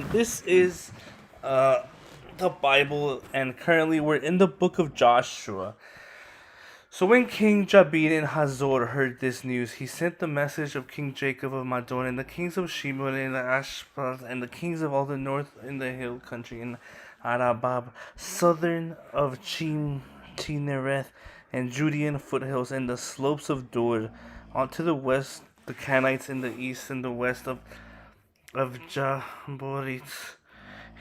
This is uh, the Bible, and currently we're in the book of Joshua. So when King Jabin and Hazor heard this news, he sent the message of King Jacob of Madon and the kings of Shimon and Ashpath and the kings of all the north in the hill country in Arabab, southern of Chinereth and Judean foothills and the slopes of Dor, on to the west the Canaanites in the east and the west of Jaborites,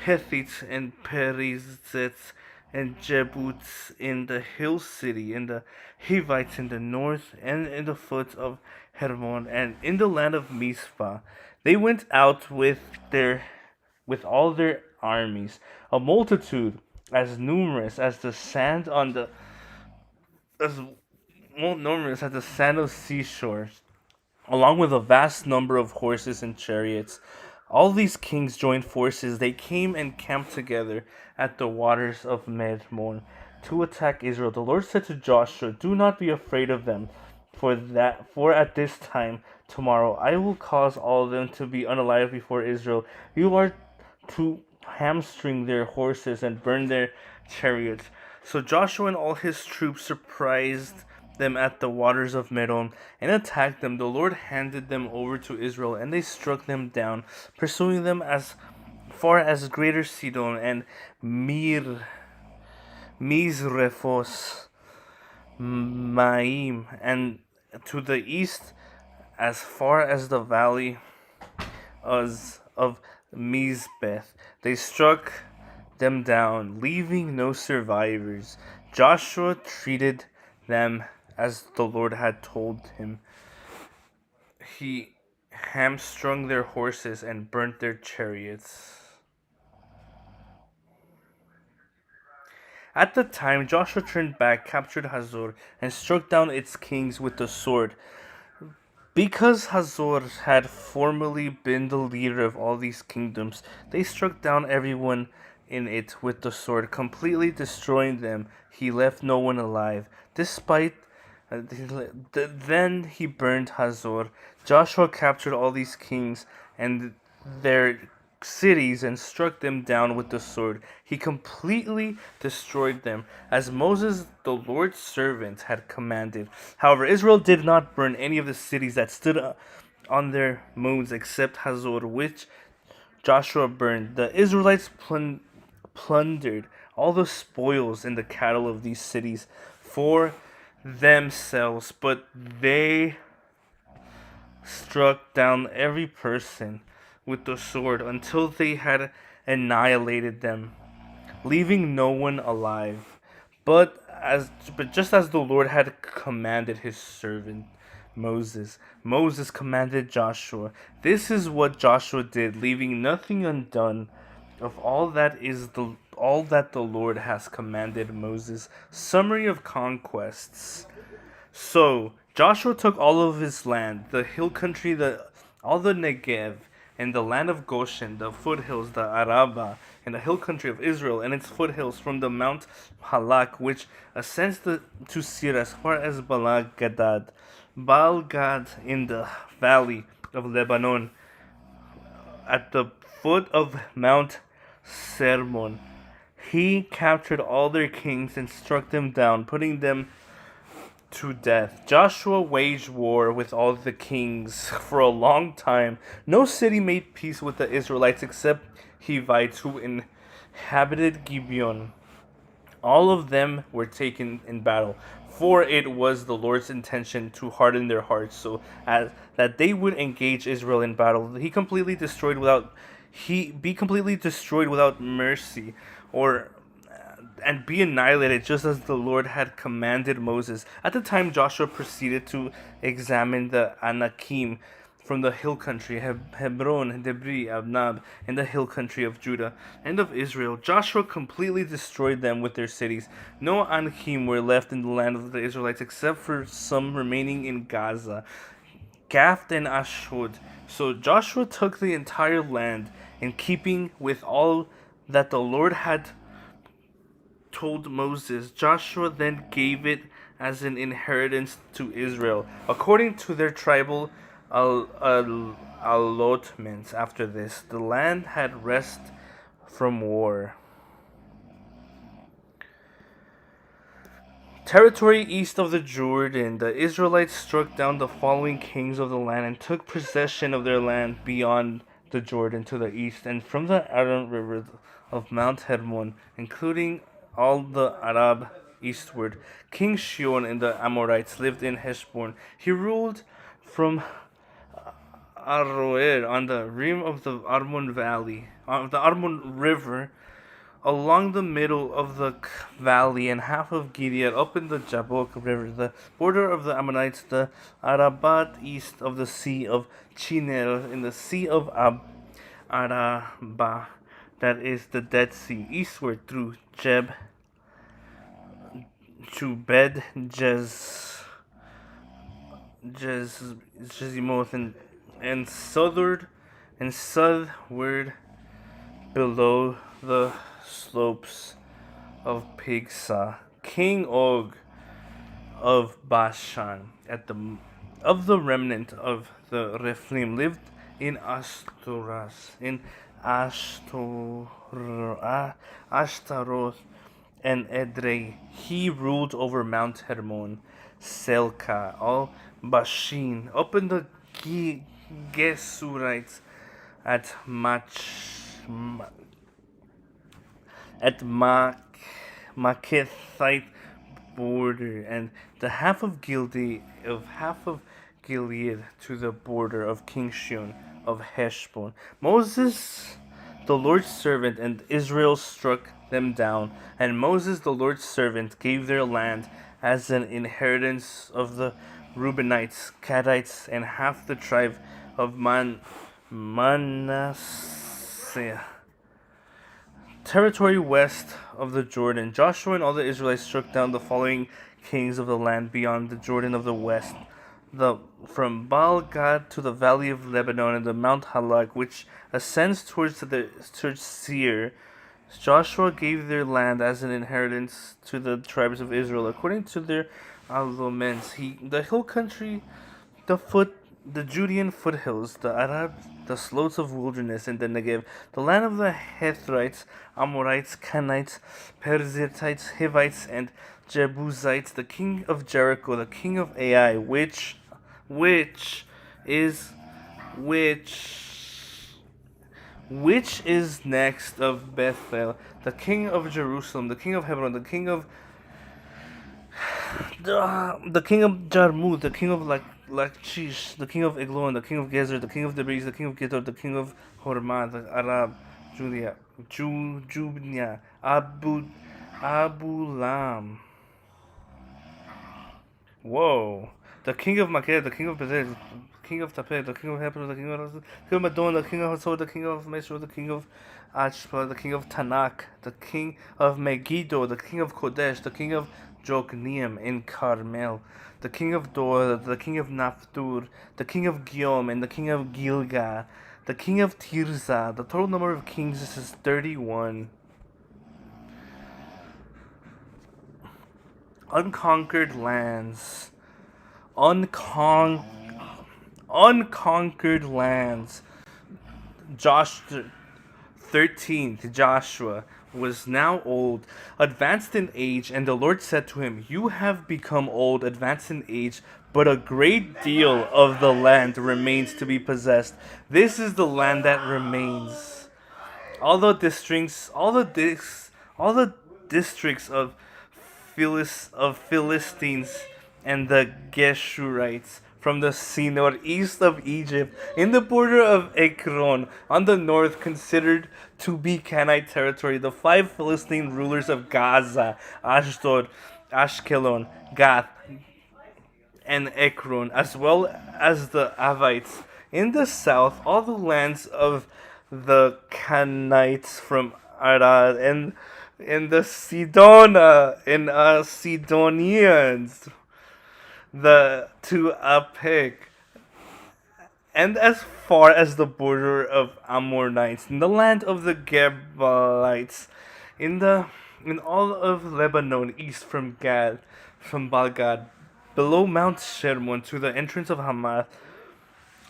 Hittites and Perizzites and Jebusites in the hill city, and the Hivites in the north, and in the foot of Hermon, and in the land of Mizpah. They went out with all their armies, a multitude as numerous as the sand on the as numerous as the sand of seashores, along with a vast number of horses and chariots. All these kings joined forces. They came and camped together at the waters of Medmon to attack Israel. The Lord said to Joshua, "Do not be afraid of them, for at this time tomorrow I will cause all of them to be unalive before Israel. You are to hamstring their horses and burn their chariots." So Joshua and all his troops surprised them at the waters of Merom and attacked them. The Lord handed them over to Israel, and they struck them down, pursuing them as far as Greater Sidon and Mizrephos Maim, and to the east as far as the valley of Mizbeth. They struck them down, leaving no survivors. Joshua treated them as the Lord had told him. He hamstrung their horses and burnt their chariots. At the time, Joshua turned back, captured Hazor, and struck down its kings with the sword. Because Hazor had formerly been the leader of all these kingdoms, they struck down everyone in it with the sword, completely destroying them. He left no one alive. Then he burned Hazor. Joshua captured all these kings and their cities and struck them down with the sword. He completely destroyed them, as Moses, the Lord's servant, had commanded. However, Israel did not burn any of the cities that stood on their moons except Hazor, which Joshua burned. The Israelites plundered all the spoils and the cattle of these cities for themselves, but they struck down every person with the sword until they had annihilated them, leaving no one alive. But just as the Lord had commanded his servant Moses commanded Joshua. This is what Joshua did, leaving nothing undone of all that the Lord has commanded Moses. Summary of conquests. So Joshua took all of his land, the hill country, all the Negev, and the land of Goshen, the foothills, the Araba, and the hill country of Israel, and its foothills from the Mount Halak, which ascends to Seir as far as Baal-Gad in the valley of Lebanon, at the foot of Mount Sermon. He captured all their kings and struck them down, putting them to death. Joshua waged war with all the kings for a long time. No city made peace with the Israelites except Hivites who inhabited Gibeon. All of them were taken in battle, for it was the Lord's intention to harden their hearts so as that they would engage Israel in battle. He be completely destroyed without mercy, or and be annihilated just as the Lord had commanded Moses. At the time, Joshua proceeded to examine the Anakim from the hill country, Hebron, Debri, Abnab, and the hill country of Judah and of Israel. Joshua completely destroyed them with their cities. No Anakim were left in the land of the Israelites except for some remaining in Gaza, Gath, and Ashdod. So Joshua took the entire land, in keeping with all that the Lord had told Moses. Joshua then gave it as an inheritance to Israel, according to their tribal allotments. After this, the land had rest from war. Territory east of the Jordan, the Israelites struck down the following kings of the land and took possession of their land beyond the Jordan to the east and from the Arnon River of Mount Hermon, including all the Arab eastward. King Shion and the Amorites lived in Heshbon. He ruled from Aroer on the rim of the Arnon Valley, of the Arnon River, along the middle of the valley and half of Gilead up in the Jabbok River, the border of the Ammonites, the Arabat east of the Sea of Chinner, in the Sea of Araba, that is the Dead Sea, eastward through Jeb to Bet Jezimoth, and southward below the slopes of Pigsa. King Og of Bashan, of the remnant of the Rephaim, lived in Ashtaroth and Edrei. He ruled over Mount Hermon, Selka, all Bashin, up in the Gesurites at Makethite border, and the half of Gilead to the border of King Shion of Heshbon. Moses, the Lord's servant, and Israel struck them down, and Moses, the Lord's servant, gave their land as an inheritance of the Reubenites, Gadites, and half the tribe of Manasseh. Territory west of the Jordan. Joshua and all the Israelites struck down the following kings of the land beyond the Jordan of the west, from Baal Gad to the valley of Lebanon and the Mount Halak, which ascends towards Seir. Joshua gave their land as an inheritance to the tribes of Israel according to their allotments. The hill country, the Judean foothills, the Arab, the slopes of wilderness in the Negev, the land of the Hethites, Amorites, Canaanites, Perizzites, Hivites, and Jebusites, the king of Jericho, the king of Ai, which is next of Bethel, the king of Jerusalem, the king of Hebron, the king of Jarmuth, the king of Lachish, the king of Eglon, the king of Gezer, the king of Debris, the king of Gittor, the king of Hormah, the Arab, Jubnia, Abulam. Whoa. The king of Maked, the king of Bezer, the king of Tapeh, the king of Hebron, the king of Madon, the king of Hasor, the king of Meshur, the king of Achpa, the king of Tanakh, the king of Megiddo, the king of Kodesh, the king of Jokneam in Carmel, the king of Dor, the king of Naftur, the king of Giom, and the king of Gilgal, the king of Tirzah. The total number of kings is 31. Unconquered lands. Unconquered lands. 13th Joshua was now old, advanced in age, and the Lord said to him, "You have become old, advanced in age, but a great deal of the land remains to be possessed. This is the land that remains. All the districts of Philistines and the Geshurites, from the sea northeast of Egypt, in the border of Ekron, on the north, considered to be Canaanite territory, the 5 Philistine rulers of Gaza, Ashdod, Ashkelon, Gath, and Ekron, as well as the Avites. In the south, all the lands of the Canaanites from Arad, and the Sidonians, to Apek, and as far as the border of Ammonites, in the land of the Gebalites, in all of Lebanon, east from Balgad, below Mount Shermon, to the entrance of Hamath,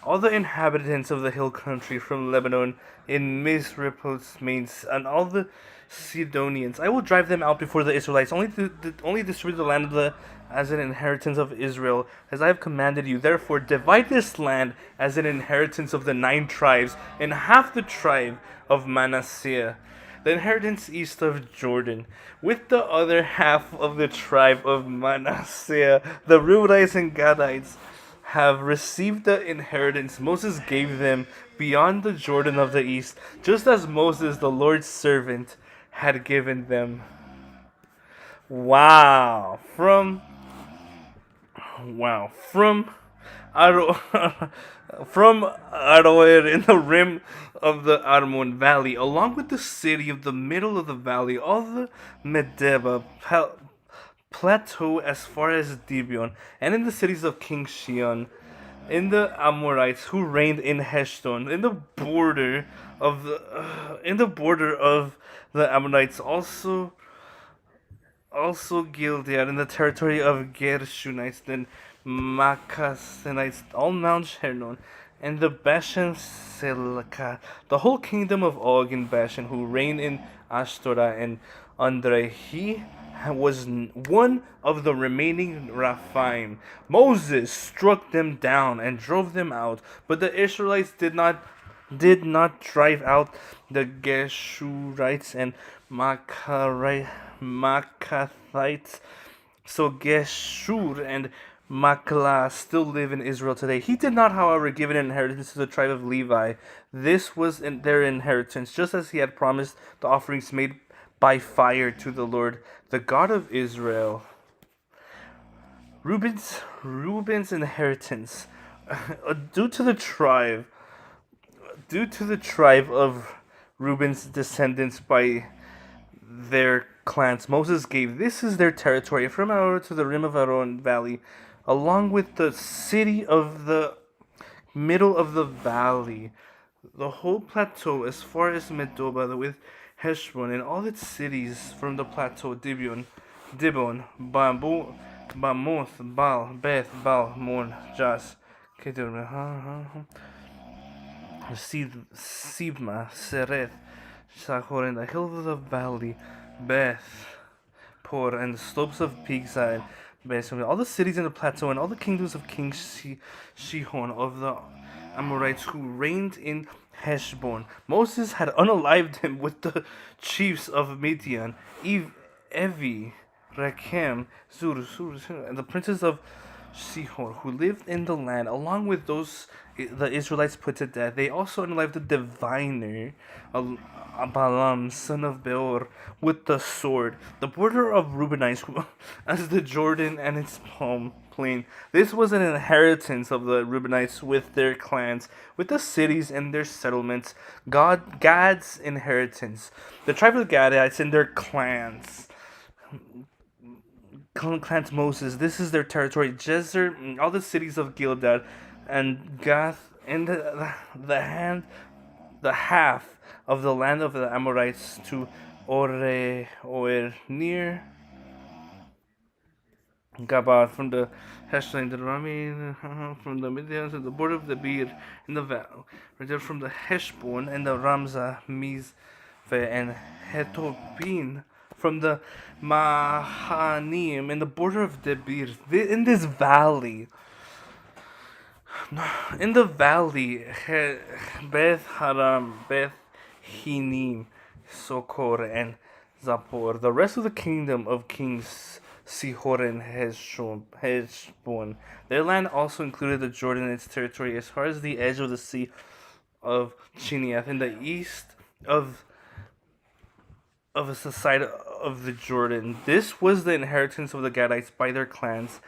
all the inhabitants of the hill country from Lebanon in Misrepot's and all the Sidonians. I will drive them out before the Israelites, only distribute the land of the as an inheritance of Israel, as I have commanded you. Therefore, divide this land as an inheritance of the 9 tribes, and half the tribe of Manasseh, the inheritance east of Jordan, with the other half of the tribe of Manasseh, the Reubenites and Gadites have received the inheritance Moses gave them beyond the Jordan of the east, just as Moses, the Lord's servant, had given them. Wow. From Aro- from Aroer in the rim of the Armon Valley, along with the city of the middle of the valley, all the Medeba plateau as far as Gibeon, and in the cities of King Shion, in the Amorites who reigned in Heshbon, in the border of the Ammonites, also Gilead, in the territory of Gershonites, then Maccassanites, all Mount Hernon, and the Bashan Selaka, the whole kingdom of Og and Bashan, who reigned in Ashtoreth and Andre. He was one of the remaining Raphaim. Moses struck them down and drove them out, but the Israelites did not drive out the Geshurites and Maccathites. So Geshur and Maklah still live in Israel today. He did not, however, give an inheritance to the tribe of Levi. This was their inheritance, just as he had promised the offerings made by fire to the Lord, the God of Israel. Reuben's inheritance, due to the tribe of Reuben's descendants by their clans, Moses gave. This is their territory from Aror to the rim of Aron Valley, along with the city of the middle of the valley, the whole plateau as far as Medoba, with Heshbon and all its cities from the plateau, Dibon, Bamoth, Baal, Beth, Baal, Mon, Jas, Kedur, Sibma, Sereth, Shachor, and the hills of the valley, Beth, Por, and the slopes of Pigsa, and all the cities in the plateau, and all the kingdoms of King Shihon of the Amorites who reigned in Heshbon. Moses had unalived him with the chiefs of Midian, Evi, Rakem, Zur, and the princes of Sihor, who lived in the land, along with those the Israelites put to death. They also unalived the diviner, Balaam, son of Beor, with the sword. The border of Reubenites, as the Jordan and its palm plain. This was an inheritance of the Reubenites with their clans, with the cities and their settlements. Gad's inheritance. The tribe of the Gadites and their clans. Clans Moses. This is their territory. Jezer, all the cities of Gilead, and Gath, and the half of the land of the Amorites to or near Gabad, from the Heshbon to the Rami, from the Midian to the border of the Bir in the valley, right from the Heshbon and the Ramza, Mizve, and Hetopin, from the Mahanim in the border of Debir, in this valley. In the valley, Beth Haram, Beth Hinim, Sokor, and Zapor. The rest of the kingdom of kings Sihor and Heshbon. Their land also included the Jordan and its territory as far as the edge of the sea of Chiniath, in the east of the side of the Jordan. This was the inheritance of the Gadites by their clans,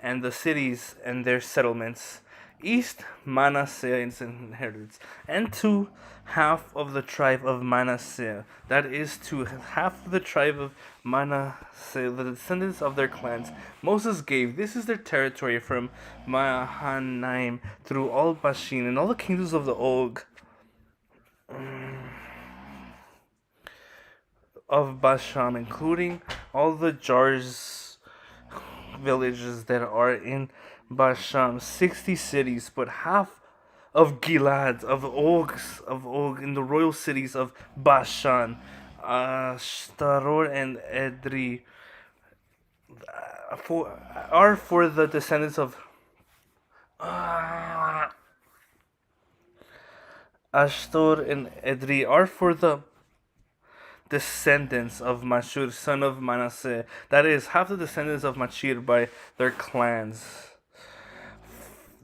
and the cities and their settlements. East Manasseh inheritance, and to half of the tribe of Manasseh, that is, to half of the tribe of Manasseh, the descendants of their clans, Moses gave. This is their territory from Mahanaim through all Bashan and all the kingdoms of the Og of Bashan, including all the jars villages that are in Bashan, 60 cities, but half of Gilad, of Og, in the royal cities of Bashan, Ashtaror and Edrei, for are for the descendants of uh, Ashtor and Edrei are for the descendants of Mashur, son of Manasseh. That is, half the descendants of Machir by their clans.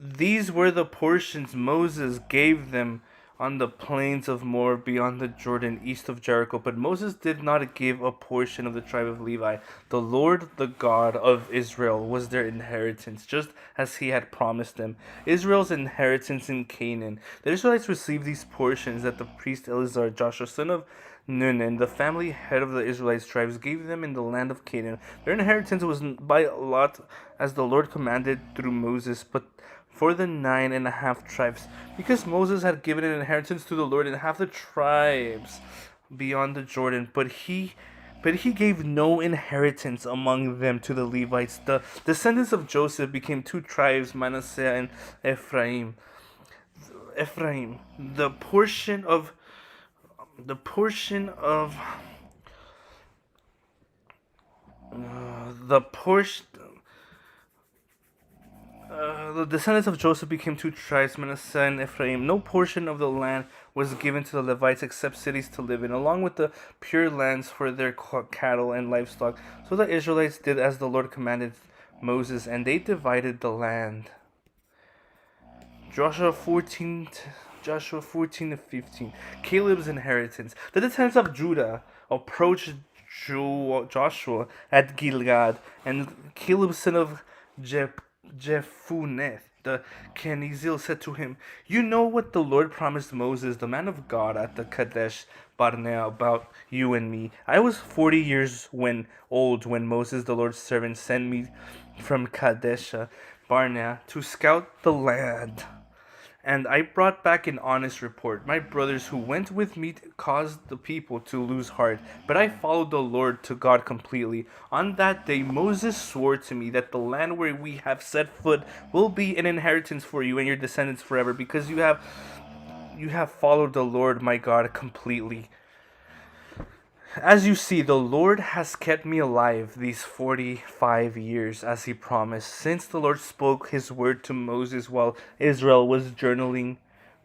These were the portions Moses gave them on the plains of Moab beyond the Jordan, east of Jericho. But Moses did not give a portion of the tribe of Levi. The Lord, the God of Israel, was their inheritance, just as he had promised them. Israel's inheritance in Canaan. The Israelites received these portions that the priest Eleazar, Joshua, son of Nun, and the family head of the Israelites tribes gave them in the land of Canaan. Their inheritance was by lot, as the Lord commanded through Moses, but for the 9.5 tribes, because Moses had given an inheritance to the Lord in half the tribes beyond the Jordan, but he gave no inheritance among them to the Levites. The descendants of Joseph became two tribes, Manasseh and Ephraim. The portion of the portion of the portion the descendants of Joseph became two tribes, Manasseh and Ephraim. No portion of the land was given to the Levites except cities to live in, along with the pure lands for their cattle and livestock. So the Israelites did as the Lord commanded Moses, and they divided the land. Joshua 14 to 15. Caleb's inheritance. The descendants of Judah approached Joshua at Gilgad, and Caleb, son of Jephunneh the Kenizzite, said to him, "You know what the Lord promised Moses, the man of God, at the Kadesh Barnea about you and me. I was 40 years old when Moses, the Lord's servant, sent me from Kadesh Barnea to scout the land. And I brought back an honest report. My brothers who went with me caused the people to lose heart, but I followed the Lord to God completely. On that day, Moses swore to me that the land where we have set foot will be an inheritance for you and your descendants forever, because you have followed the Lord my God completely. As you see, the Lord has kept me alive these 45 years, as he promised, since the Lord spoke his word to Moses while Israel was journeying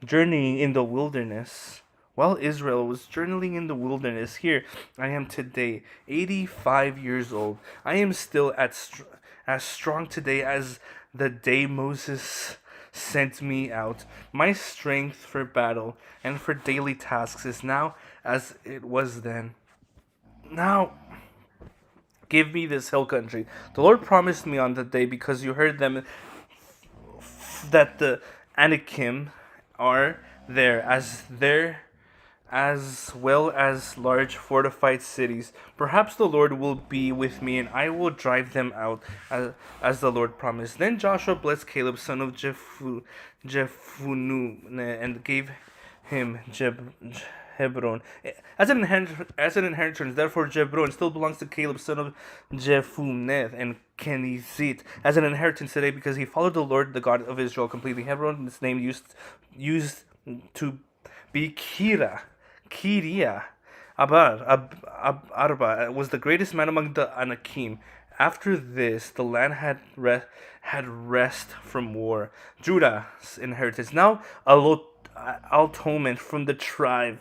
in the wilderness. While Israel was journeying in the wilderness, here I am today, 85 years old. I am still as strong today as the day Moses sent me out. My strength for battle and for daily tasks is now as it was then. Now, give me this hill country. The Lord promised me on that day, because you heard them, that the Anakim are there as well as large fortified cities. Perhaps the Lord will be with me, and I will drive them out, as the Lord promised. Then Joshua blessed Caleb, son of Jephunneh, and gave him Hebron as an inheritance. Therefore, Hebron still belongs to Caleb, son of Jephunneh, and Kenizzite as an inheritance today, because he followed the Lord, the God of Israel, completely. Hebron, its name used to be Kiria. Arba was the greatest man among the Anakim. After this, the land had rest from war. Judah's inheritance. Now, Altoman from the tribe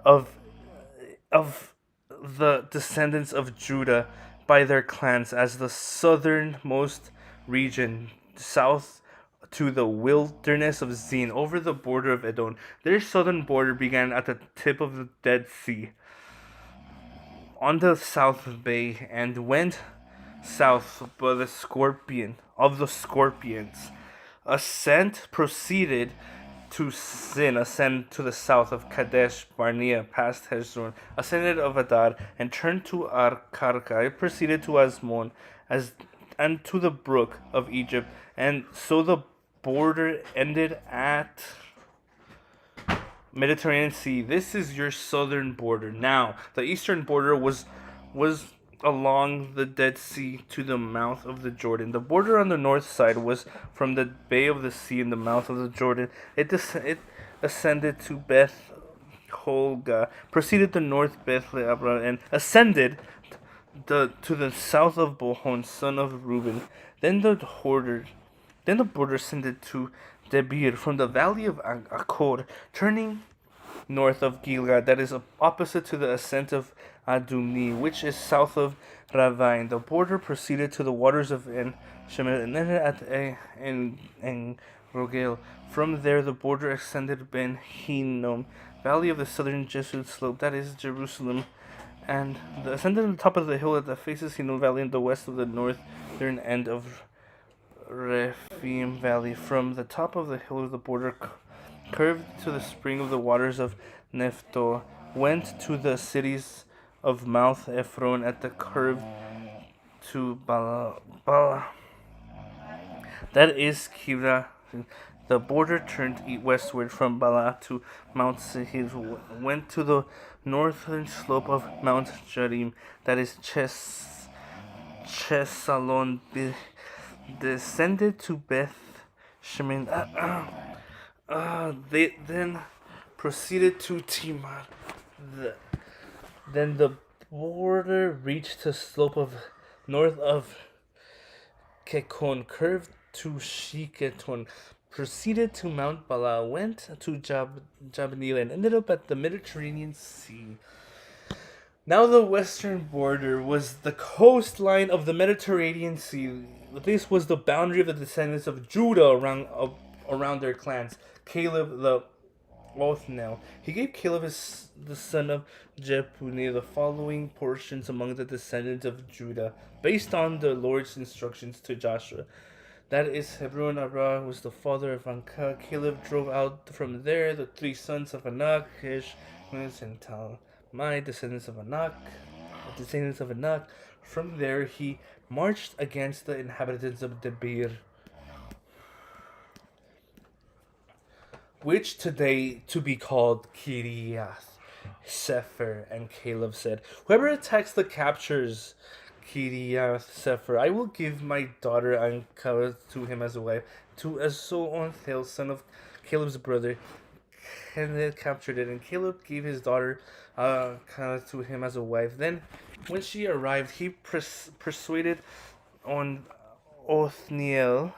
of the descendants of Judah by their clans, as the southernmost region, south to the wilderness of Zin, over the border of Edom. Their southern border began at the tip of the Dead Sea, on the south bay, and went south by the scorpions. Ascent proceeded to Sin, ascend to the south of Kadesh Barnea, past Hezron, ascended of Adar, and turned to Arkarka. It proceeded to Asmon, and to the brook of Egypt, and so the border ended at Mediterranean Sea. This is your southern border. Now, the eastern border was along the Dead Sea to the mouth of the Jordan. The border on the north side was from the Bay of the Sea in the mouth of the Jordan. It ascended to Beth Holga, proceeded to north Beth Leabra, and ascended to the south of Bohon, son of Reuben. Then the border ascended to Debir from the valley of Akor, turning north of Gilgad, that is opposite to the ascent of Adumni, which is south of Ravine. The border proceeded to the waters of En Shemer and ended at En Rogel. From there, the border extended Ben Hinnom, valley of the southern Jesuit slope, that is Jerusalem, and ascended on the top of the hill that faces Hinnom Valley in the west of the northern end of Rephaim Valley. From the top of the hill of the border curved to the spring of the waters of Nephto, went to the cities of Mount Ephron at the curve to Bala. That is Kira. The border turned westward from Bala to Mount Sehir, went to the northern slope of Mount Jarim, that is Chesalon, descended to Beth Shemin. They then proceeded to Timar. Then the border reached the slope of north of Kekon, curved to Shiketon, proceeded to Mount Bala, went to Jabneel, and ended up at the Mediterranean Sea. Now the western border was the coastline of the Mediterranean Sea. This was the boundary of the descendants of Judah around their clans. Caleb the Othniel. He gave Caleb the son of Jephunneh the following portions among the descendants of Judah, based on the Lord's instructions to Joshua. That is, Hebron. Arah was the father of Anka. Caleb drove out from there the three sons of Anak, Kish, and Talmai, descendants of Anak. From there he marched against the inhabitants of Debir, which today to be called Kiriath Sefer. And Caleb said, whoever attacks the captures Kiriath Sefer, I will give my daughter Anka to him as a wife. To Ezoonthel, son of Caleb's brother, Caleb captured it, and Caleb gave his daughter to him as a wife. Then, when she arrived, he persuaded on Othniel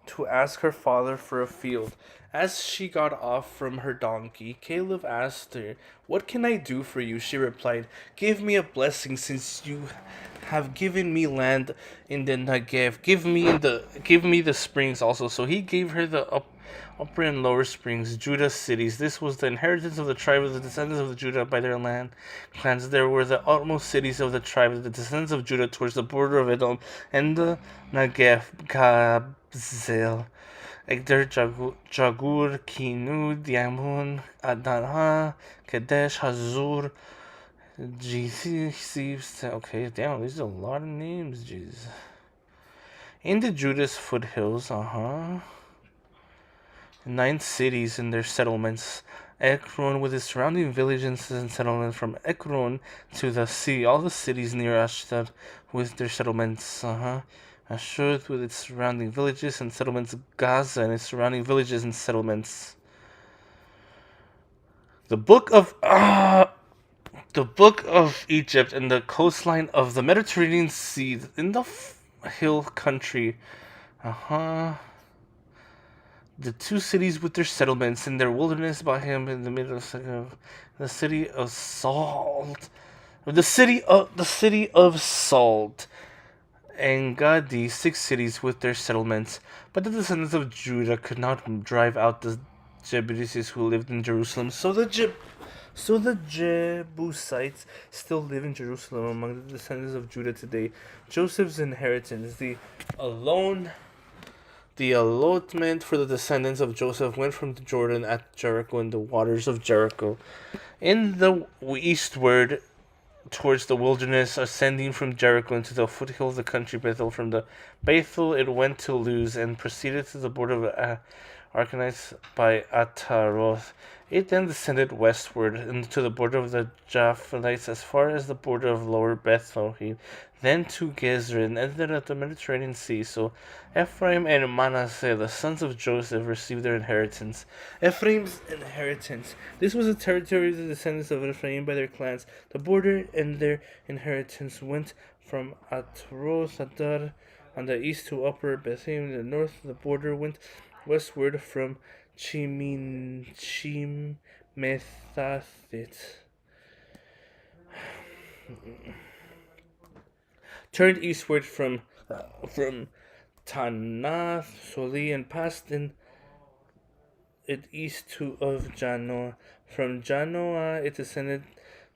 to ask her father for a field. As she got off from her donkey, Caleb asked her, "What can I do for you?" She replied, "Give me a blessing, since you have given me land in the Negev. Give me the springs also." So he gave her the upper and lower springs, Judah's cities. This was the inheritance of the tribe of the descendants of Judah by their land clans. There were the utmost cities of the tribe of the descendants of Judah towards the border of Edom and the Negev, Kabzel, Egder, Jagur, Kinu, Diamun, Adana, Kadesh, Hazur, Jesus. Okay, damn, these are a lot of names, jeez. In the Judah's foothills, 9 cities and their settlements. Ekron with its surrounding villages and settlements, from Ekron to the sea. All the cities near Ashdod with their settlements. Ashdod with its surrounding villages and settlements. Gaza and its surrounding villages and settlements. The book of Egypt and the coastline of the Mediterranean Sea in the hill country. The 2 cities with their settlements in their wilderness by him in the middle of the city of Salt. The city of Salt. And Gadi, 6 cities with their settlements. But the descendants of Judah could not drive out the Jebusites who lived in Jerusalem. So the Jebusites still live in Jerusalem among the descendants of Judah today. Joseph's inheritance, the allotment for the descendants of Joseph went from the Jordan at Jericho in the waters of Jericho, in the eastward towards the wilderness, ascending from Jericho into the foothill of the country Bethel. From the Bethel it went to Luz and proceeded to the border of Archanites by Ataroth. It then descended westward into the border of the Japhilites as far as the border of Lower Bethlehem, then to Gezer, and ended at the Mediterranean Sea. So Ephraim and Manasseh, the sons of Joseph, received their inheritance. Ephraim's inheritance. This was the territory of the descendants of Ephraim by their clans. The border and their inheritance went from Atroth Adar on the east to Upper Bethlehem in the north. The border went westward from Chim Methathit, turned eastward from Tanath Soli and passed in it east of Janoah. From Janoah it descended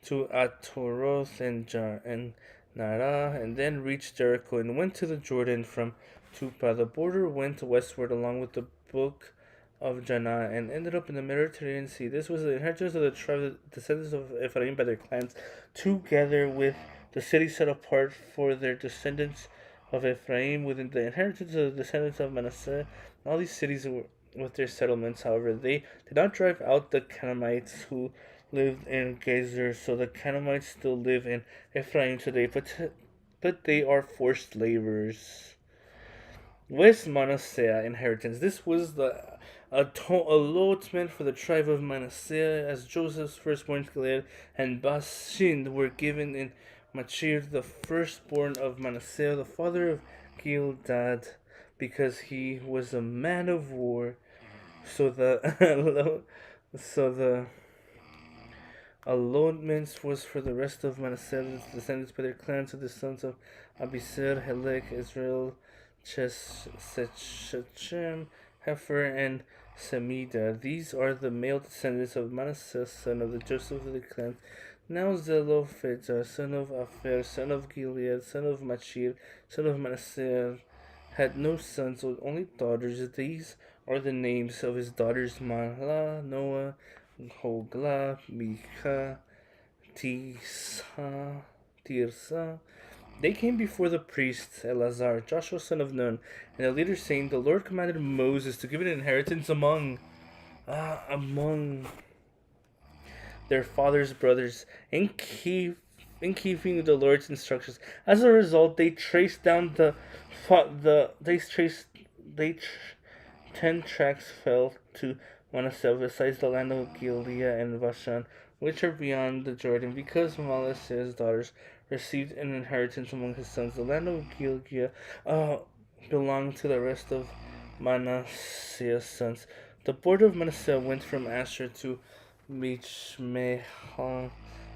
to Atoroth and Nara, and then reached Jericho and went to the Jordan from Tupa. The border went westward along with the book of Janah and ended up in the Mediterranean Sea. This was the inheritance of the tribe, descendants of Ephraim by their clans, together with the cities set apart for their descendants of Ephraim within the inheritance of the descendants of Manasseh. All these cities were with their settlements. However, they did not drive out the Canaanites who lived in Gezer, so the Canaanites still live in Ephraim today, but they are forced laborers. West Manasseh inheritance. This was the allotment for the tribe of Manasseh, as Joseph's firstborn Gilead and Bashan were given in Machir, the firstborn of Manasseh, the father of Gildad, because he was a man of war. So the allotments was for the rest of Manasseh's descendants by their clans of the sons of Abisir, Helek, Israel, Shechem, Hefer, and Semida. These are the male descendants of Manasseh, son of the Joseph of the clan. Now Zelophehad, son of Aphir, son of Gilead, son of Machir, son of Manasseh, had no sons, but only daughters. These are the names of his daughters: Mahlah, Noah, Hoglah, Mika, Tirsa. They came before the priest Eleazar, Joshua son of Nun, and the leader saying, "The Lord commanded Moses to give an inheritance among their father's brothers, in keeping with the Lord's instructions." As a result, they traced down the 10 tracts fell to Manasseh, besides the land of Gilead and Bashan, which are beyond the Jordan, because Manasseh's daughters received an inheritance among his sons. The land of Gilead belonged to the rest of Manasseh's sons. The border of Manasseh went from Asher to Michmehon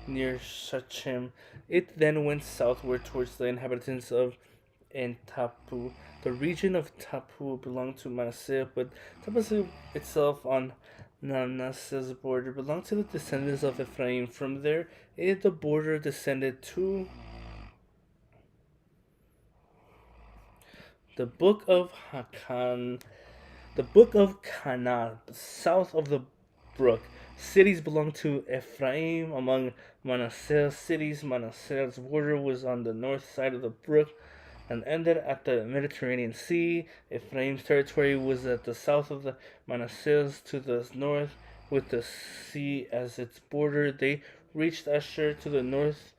near Shechem. It then went southward towards the inhabitants of Tapu. The region of Tapu belonged to Manasseh, but Tapu itself on Manasseh's border belonged to the descendants of Ephraim. From there, the border descended to the book of Canaan, south of the brook. Cities belonged to Ephraim among Manasseh's cities. Manasseh's border was on the north side of the brook and ended at the Mediterranean Sea. Ephraim's territory was at the south of the Manasseh's to the north, with the sea as its border. They reached Asher to the north,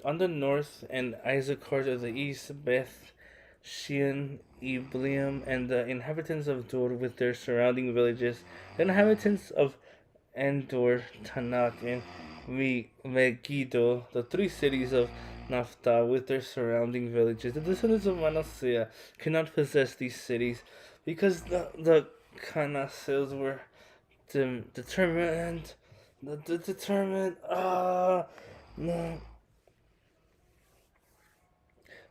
on the north, and Issachar to the east, Beth Shean, Ibleam, and the inhabitants of Dor with their surrounding villages. The inhabitants of Endor, Tanakh, and Megiddo, the 3 cities of Naphtali with their surrounding villages. The descendants of Manasseh could not possess these cities because the Canaanites were determined. The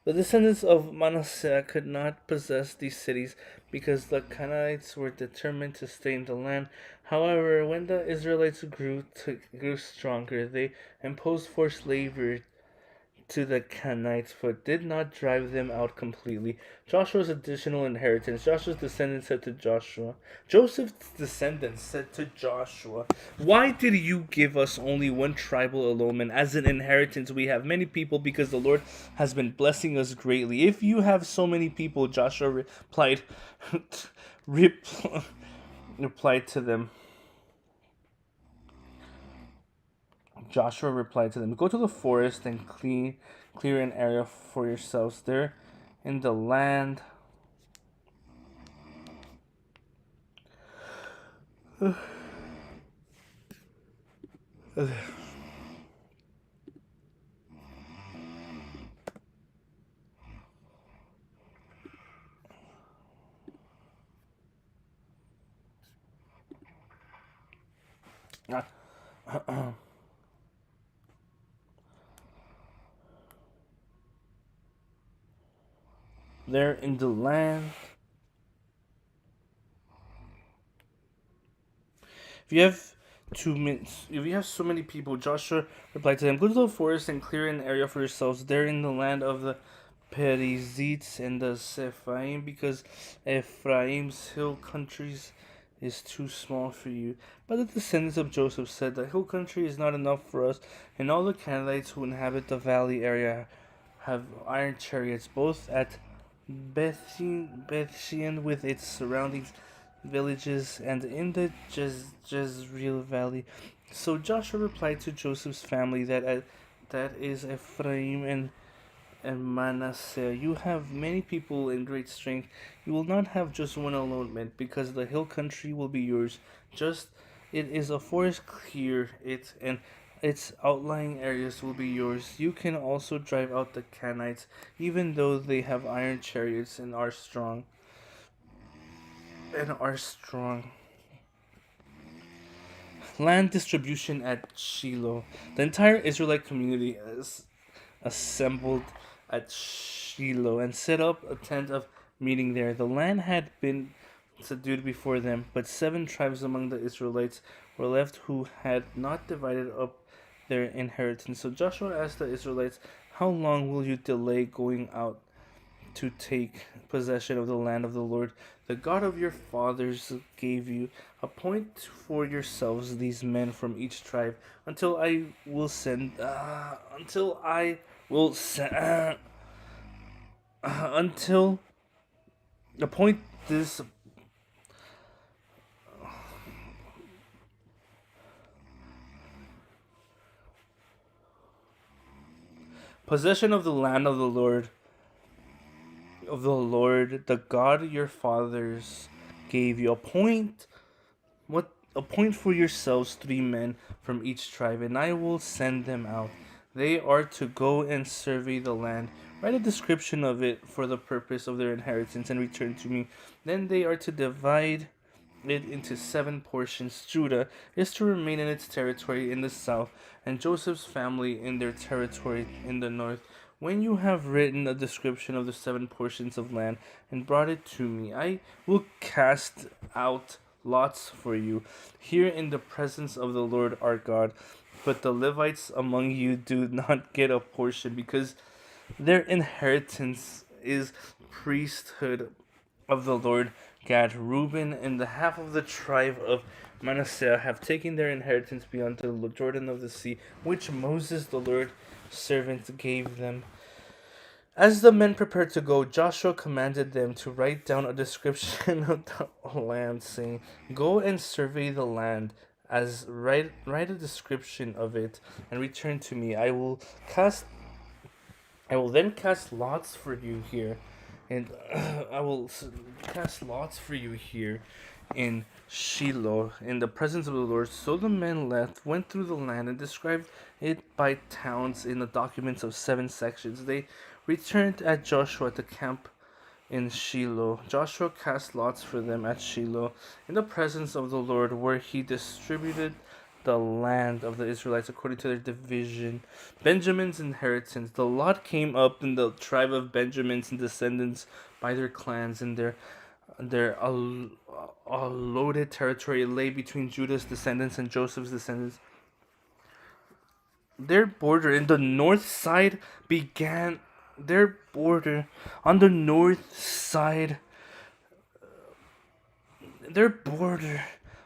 descendants of Manasseh could not possess these cities because the Canaanites were determined to stay in the land. However, when the Israelites grew stronger, they imposed forced labor to the Canaanites, but did not drive them out completely. Joshua's additional inheritance. Joshua's descendants said to Joshua, Joseph's descendants said to Joshua, "Why did you give us only one tribal allotment as an inheritance? We have many people because the Lord has been blessing us greatly. If you have so many people," Joshua replied to them, Joshua replied to them, "Go to the forest and clear an area for yourselves there in the land." There in the land. If you have 2 minutes, if you have so many people, Joshua replied to them, "Go to the forest and clear an area for yourselves there in the land of the Perizzites and the Sephaim, because Ephraim's hill countries is too small for you." But the descendants of Joseph said, "The hill country is not enough for us, and all the Canaanites who inhabit the valley area have iron chariots, both at Bethshean with its surrounding villages and in the Jezreel Valley." So Joshua replied to Joseph's family, that is Ephraim and Manasseh, "You have many people in great strength. You will not have just one allotment, because the hill country will be yours. Just it is a forest, clear it, and its outlying areas will be yours. You can also drive out the Canaanites, even though they have iron chariots and are strong. And are strong. Land distribution at Shiloh. The entire Israelite community is assembled at Shiloh and set up a tent of meeting there. The land had been subdued before them, but 7 tribes among the Israelites were left who had not divided up their inheritance. So Joshua asked the Israelites, "How long will you delay going out to take possession of the land of the Lord, the God of your fathers, gave you? Appoint for yourselves these men from each tribe until I will send. Until appoint this possession of the land of the Lord, the God your fathers gave you. Appoint for yourselves 3 men from each tribe, and I will send them out. They are to go and survey the land, write a description of it for the purpose of their inheritance, and return to me. Then they are to divide it into 7 portions. Judah is to remain in its territory in the south, and Joseph's family in their territory in the north. When you have written a description of the 7 portions of land and brought it to me, I will cast out lots for you here in the presence of the Lord our God. But the Levites among you do not get a portion, because their inheritance is priesthood of the Lord. Gad, Reuben, and the half of the tribe of Manasseh have taken their inheritance beyond the Jordan of the sea, which Moses, the Lord's servant, gave them." As the men prepared to go, Joshua commanded them to write down a description of the land, saying, "Go and survey the land, as write a description of it, and return to me. I will then cast lots for you here, and I will cast lots for you here in Shiloh, in the presence of the Lord." So the men went through the land, and described it by towns in the documents of 7 sections. They returned at Joshua to camp in Shiloh. Joshua cast lots for them at Shiloh, in the presence of the Lord, where he distributed the land of the Israelites according to their division. Benjamin's inheritance. The lot came up in the tribe of Benjamin's descendants by their clans, and their allotted territory lay between Judah's descendants and Joseph's descendants. Their border in the north side began. Their border on the north side. Their border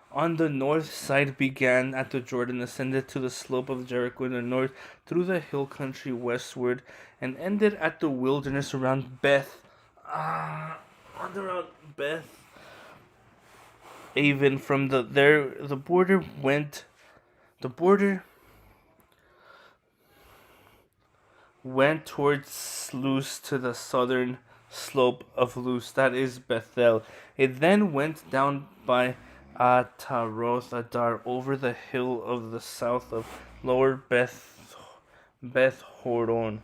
on the north side began at the Jordan, ascended to the slope of Jericho in the north, through the hill country westward, and ended at the wilderness around Beth Aven. From the border went towards Luz to the southern slope of Luz, that is Bethel. It then went down by Ataroth Adar over the hill of the south of Lower Beth Horon.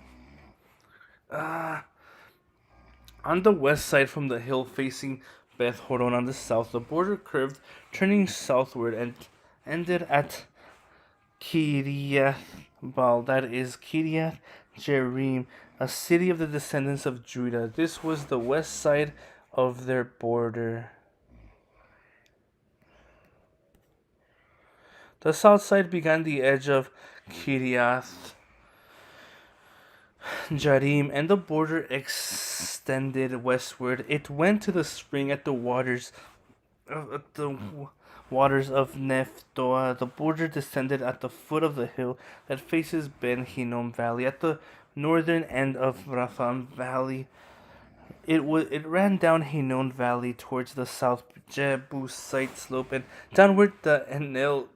On the west side from the hill facing Beth Horon on the south, the border curved, turning southward and ended at Kiriath Baal, that is Kiriath Jearim, a city of the descendants of Judah. This was the west side of their border. The south side began the edge of Kiriath Jearim, and the border extended westward. It went to the spring at the waters of Nephtoah. The border descended at the foot of the hill that faces Ben Hinnom Valley, at the northern end of Rapham Valley. It ran down Hinnom Valley towards the south Jebusite slope and downward the Enel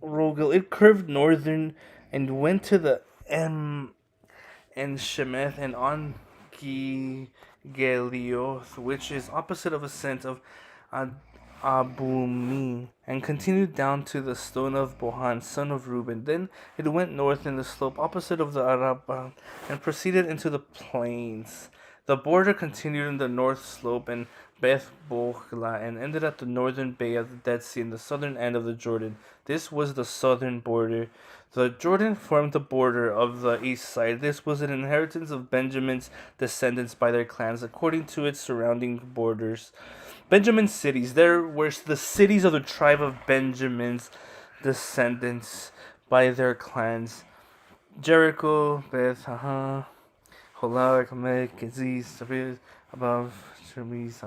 Rogel. It curved northern and went to the and Shemeth and on Gelioth, which is opposite of ascent of Abumi, and continued down to the stone of Bohan, son of Reuben. Then it went north in the slope opposite of the Arabah and proceeded into the plains. The border continued in the north slope and Beth Bochla and ended at the northern bay of the Dead Sea in the southern end of the Jordan. This was the southern border. The Jordan formed the border of the east side. This was an inheritance of Benjamin's descendants by their clans, according to its surrounding borders. Benjamin's cities. There were the cities of the tribe of Benjamin's descendants by their clans: Jericho, Beth, Holar, Kamek, Keziz, Tabir, above, Shemiz,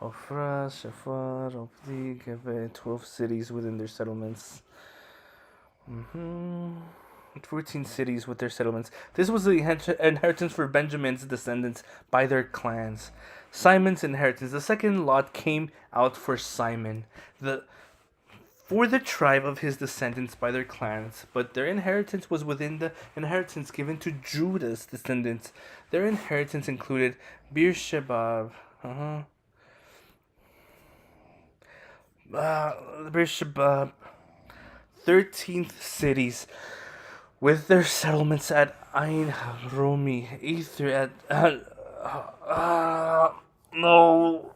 Ofra, Shafar, Opti, Gebe, 12 cities within their settlements. 14 cities with their settlements. This was the inheritance for Benjamin's descendants by their clans. Simon's inheritance. The second lot came out for Simon, for the tribe of his descendants by their clans, but their inheritance was within the inheritance given to Judah's descendants. Their inheritance included Beersheba, Beersheba, 13th cities with their settlements at Ain Romi, Ether at no.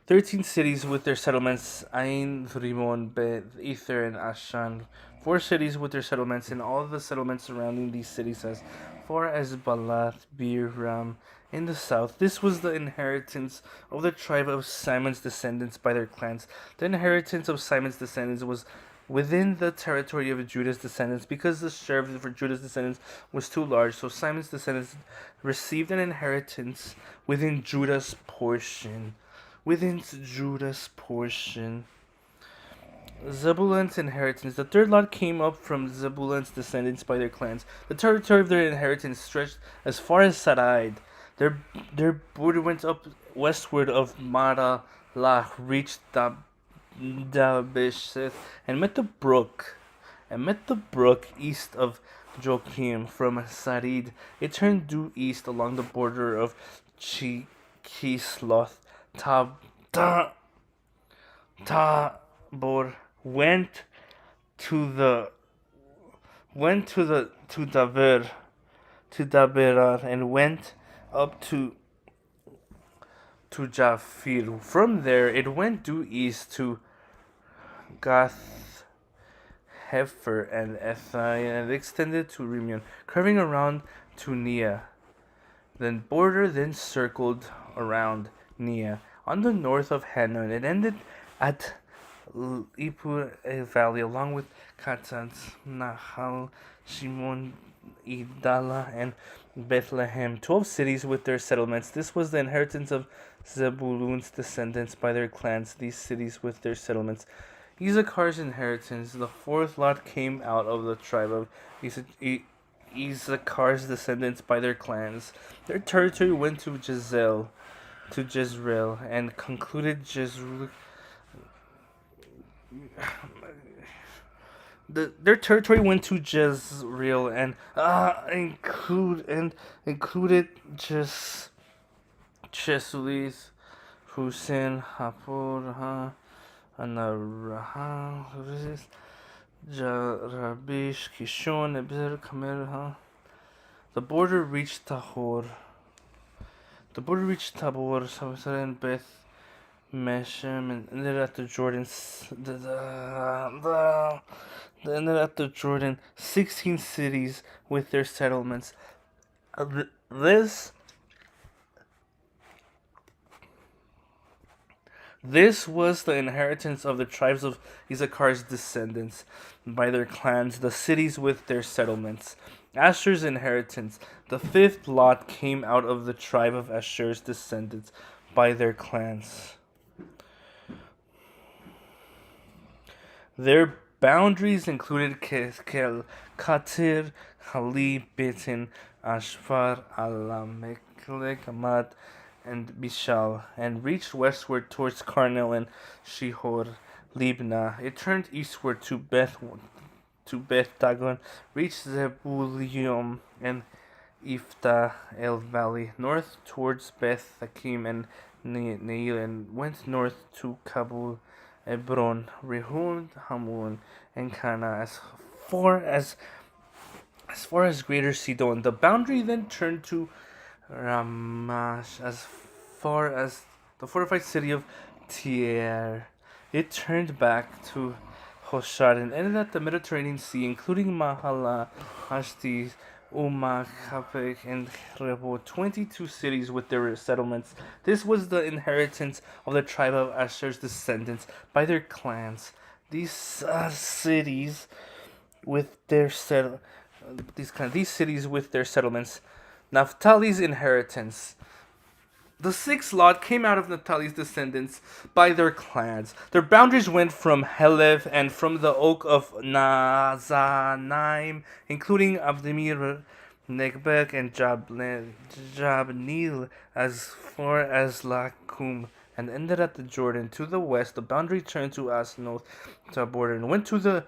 13 cities with their settlements: Ain, Rimon, Beth, Ether, and Ashan. 4 cities with their settlements, and all the settlements surrounding these cities as far as Balath, Biram in the south. This was the inheritance of the tribe of Simon's descendants by their clans. The inheritance of Simon's descendants was within the territory of Judah's descendants, because the share for Judah's descendants was too large. So Simon's descendants received an inheritance within Judah's portion. Zebulun's inheritance. The third lot came up from Zebulun's descendants by their clans. The territory of their inheritance stretched as far as Sarai. Their border went up westward of Maralah, reached Dabesheth, and met the brook east of Joachim from Sarid. It turned due east along the border of Kisloth. Tabor went to Daberat and went up to Japhir. From there it went due east to Gath Hefer and Ethai and extended to Rimion, curving around to Nia. Then circled around Nia on the north of Hanon. It ended at Ipur Valley, along with Katzatz, Nahal, Shimon, Idala, and Bethlehem, 12 cities with their settlements. This was the inheritance of Zebulun's descendants by their clans, these cities with their settlements. Issachar's inheritance. The fourth lot came out of the tribe of Issachar's descendants by their clans. Their territory went to Jezreel, and concluded Jezreel. Their territory went to Jezreel and included just Chesulis, Hussein, Hapur, Anaraha, Jarabish, Kishon, Ebzer, Kamer. The border reached Tahor. The border reached Tabor, Savasar, and Beth Meshem, and ended at the Jordan. Ended at the Jordan. 16 cities with their settlements. This This was the inheritance of the tribes of Issachar's descendants by their clans, the cities with their settlements. Asher's inheritance. The fifth lot came out of the tribe of Asher's descendants by their clans. Their boundaries included Katir, Hali, Bitin, Ashvar, Alameklek, Amad, and Bishal, and reached westward towards Carmel and Shihor, Libnah. It turned eastward to Beth Dagon, reached Zebulun and Iftah El Valley, north towards Beth Hakim and Neil, and went north to Kabul, Hebron, Rehum, Hamun, and Kana, as far as Greater Sidon. The boundary then turned to Ramash, as far as the fortified city of Tyre. It turned back to Hoshad and ended at the Mediterranean Sea, including Mahala, Ashti, Umma, Kapek, and Rebo, 22 cities with their settlements. This was the inheritance of the tribe of Asher's descendants by their clans. These cities with their these cities with their settlements. Naphtali's inheritance. The sixth lot came out of Naphtali's descendants by their clans. Their boundaries went from Helev and from the oak of Nazanaim, including Abdemir, Negbek, and Jabneel, as far as Lakum, and ended at the Jordan. To the west, the boundary turned to Asnoth, Tabor, and went to the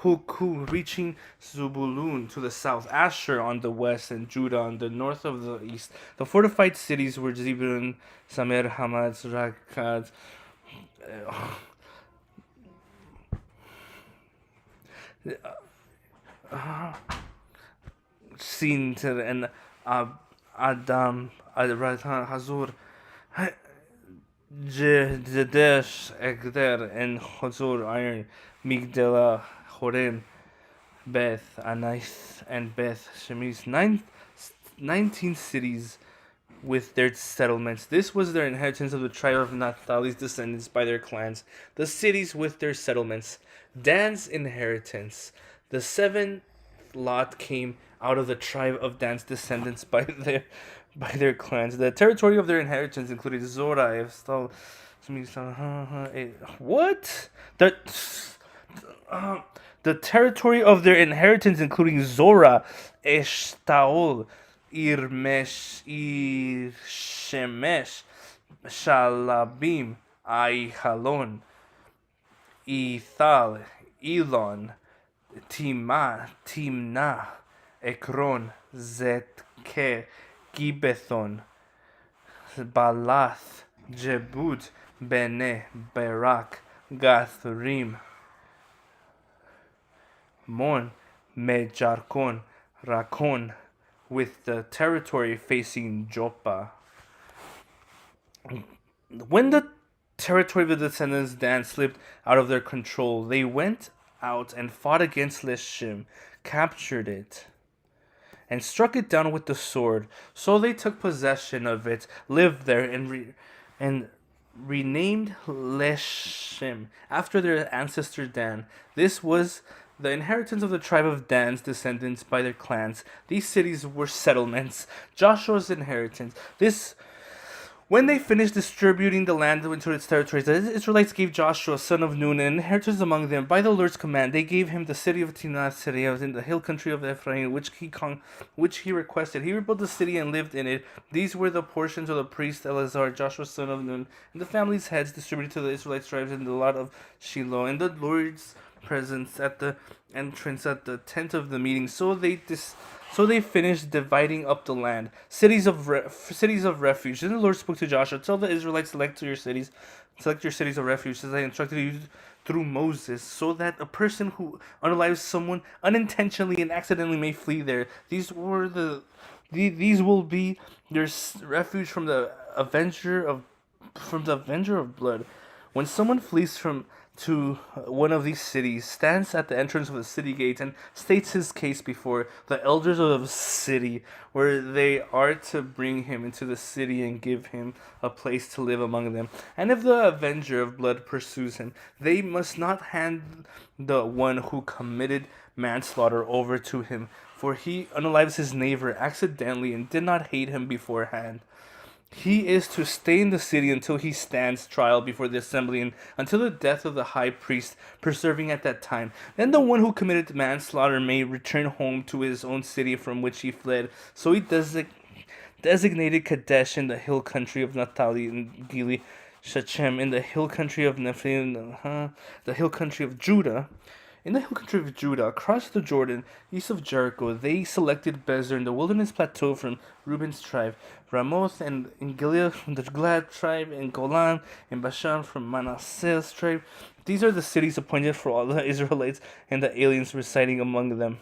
Huku, reaching Zebulun to the south, Asher on the west, and Judah on the north of the east. The fortified cities were Zebulun, Samer, Hamad, Rakad, Sinter, and Adam, Hazur, Jadesh, Egder, and Hazur, Iron, Migdala, Horem, Beth Anaith, and Beth Shemesh, 19 cities with their settlements. This was their inheritance of the tribe of Naphtali's descendants by their clans, the cities with their settlements. Dan's inheritance. The seventh lot came out of the tribe of Dan's descendants by their clans. The territory of their inheritance included Zorah, Efstal, what? The territory of their inheritance, including Zorah, Eshtaol, Irmesh, Irshemesh, Shalabim, Aihalon, Ethal, Elon, Timnah, Ekron, Zetke, Gibethon, Balath, Jebut, Bene, Barak, Gathrim, Mon, Mejarkon, Rakon, with the territory facing Joppa. When the territory of the descendants of Dan slipped out of their control, they went out and fought against Lishim, captured it, and struck it down with the sword. So they took possession of it, lived there, and renamed Leshim after their ancestor Dan. This was the inheritance of the tribe of Dan's descendants by their clans. These cities were settlements. Joshua's inheritance. This When they finished distributing the land into its territories, the Israelites gave Joshua, son of Nun, an inheritance among them. By the Lord's command, they gave him the city of Timnath Serah in the hill country of Ephraim, which he requested. He rebuilt the city and lived in it. These were the portions of the priest Eleazar, Joshua, son of Nun, and the family's heads distributed to the Israelite tribes in the lot of Shiloh, in the Lord's presence at the entrance at the tent of the meeting. So they finished dividing up the land, cities of refuge. Then the Lord spoke to Joshua, "Tell the Israelites, select your cities of refuge, as I instructed you through Moses, so that a person who unalives someone unintentionally and accidentally may flee there. These will be their refuge from the avenger of blood. When someone flees from to one of these cities, stands at the entrance of the city gate, and states his case before the elders of the city, where they are to bring him into the city and give him a place to live among them. And if the avenger of blood pursues him, they must not hand the one who committed manslaughter over to him, for he unalives his neighbor accidentally and did not hate him beforehand. He is to stay in the city until he stands trial before the assembly and until the death of the high priest preserving at that time. Then the one who committed manslaughter may return home to his own city from which he fled." So he designated Kadesh in the hill country of Naphtali and Gili, Shechem in the hill country of Nephilim, the hill country of Judah. In the hill country of Judah, across the Jordan, east of Jericho, they selected Bezer in the wilderness plateau from Reuben's tribe, Ramoth and in Gilead from the Gad tribe, and Golan and Bashan from Manasseh's tribe. These are the cities appointed for all the Israelites and the aliens residing among them.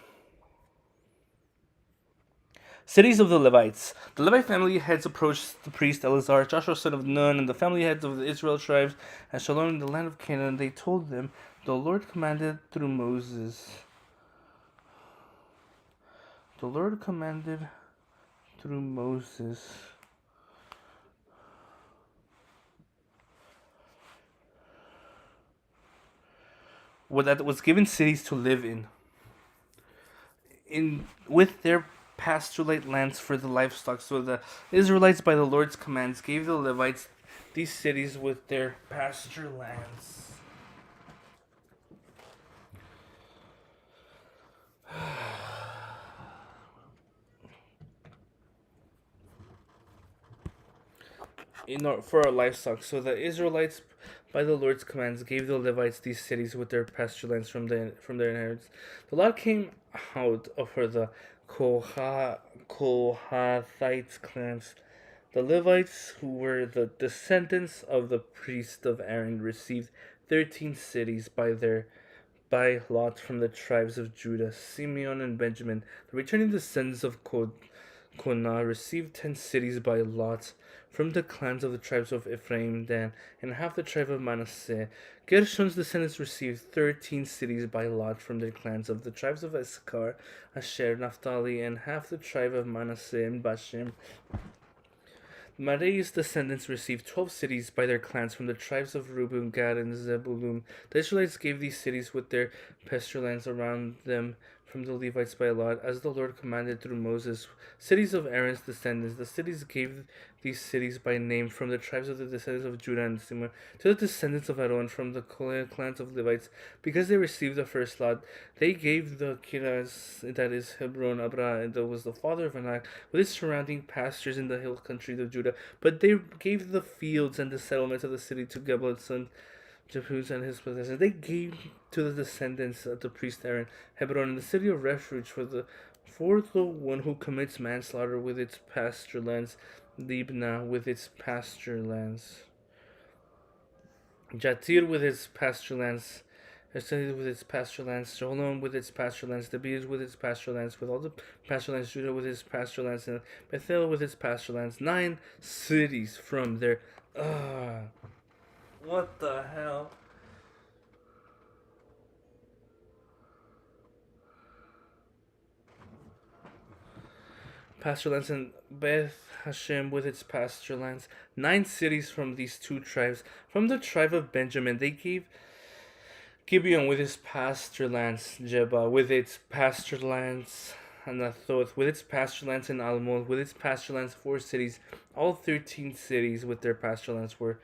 Cities of the Levites. The Levite family heads approached the priest Eleazar, Joshua son of Nun, and the family heads of the Israel tribes at Shalom in the land of Canaan. They told them, "The Lord commanded through Moses." The Lord commanded through Moses. What that was given cities to live in with their pastoralite lands for the livestock. So the Israelites, by the Lord's commands, gave the Levites these cities with their pasture lands. For our livestock. So the Israelites, by the Lord's commands, gave the Levites these cities with their pasture lands from their inheritance. The lot came out for the Kohathites clans. The Levites, who were the descendants of the priest of Aaron, received 13 cities by lot from the tribes of Judah, Simeon, and Benjamin. The returning descendants of Konah received 10 cities by lot from the clans of the tribes of Ephraim, Dan, and half the tribe of Manasseh. Gershon's descendants received 13 cities by lot from the clans of the tribes of Issachar, Asher, Naphtali, and half the tribe of Manasseh and Bashem. Merari's descendants received 12 cities by their clans from the tribes of Reuben, Gad, and Zebulun. The Israelites gave these cities with their pasture lands around them from the Levites by lot, as the Lord commanded through Moses. Cities of Aaron's descendants. The cities gave these cities by name from the tribes of the descendants of Judah and Simeon to the descendants of Aaron from the clans of Levites. Because they received the first lot, they gave the Kiraz, that is Hebron, Abra, that was the father of Anak, with its surrounding pastures in the hill country of Judah. But they gave the fields and the settlements of the city to Gebal, son Jephus, and his possessors. They gave to the descendants of the priest Aaron Hebron and the city of refuge for the one who commits manslaughter with its pasture lands, Libnah with its pasture lands, Jatir with its pasture lands, Esed with its pasture lands, Sholom with its pasture lands, Debir with its pasture lands, with all the pasture lands, Judah with its pasture lands, and Bethel with its pasture lands. 9 cities from there. What the hell? Pasture lands, and Beth Hashem with its pasture lands. 9 cities from these 2 tribes. From the tribe of Benjamin, they gave Gibeon with its pasture lands, Jeba with its pasture lands, Anathoth with its pasture lands, and Almon with its pasture lands, 4 cities. All 13 cities with their pasture lands were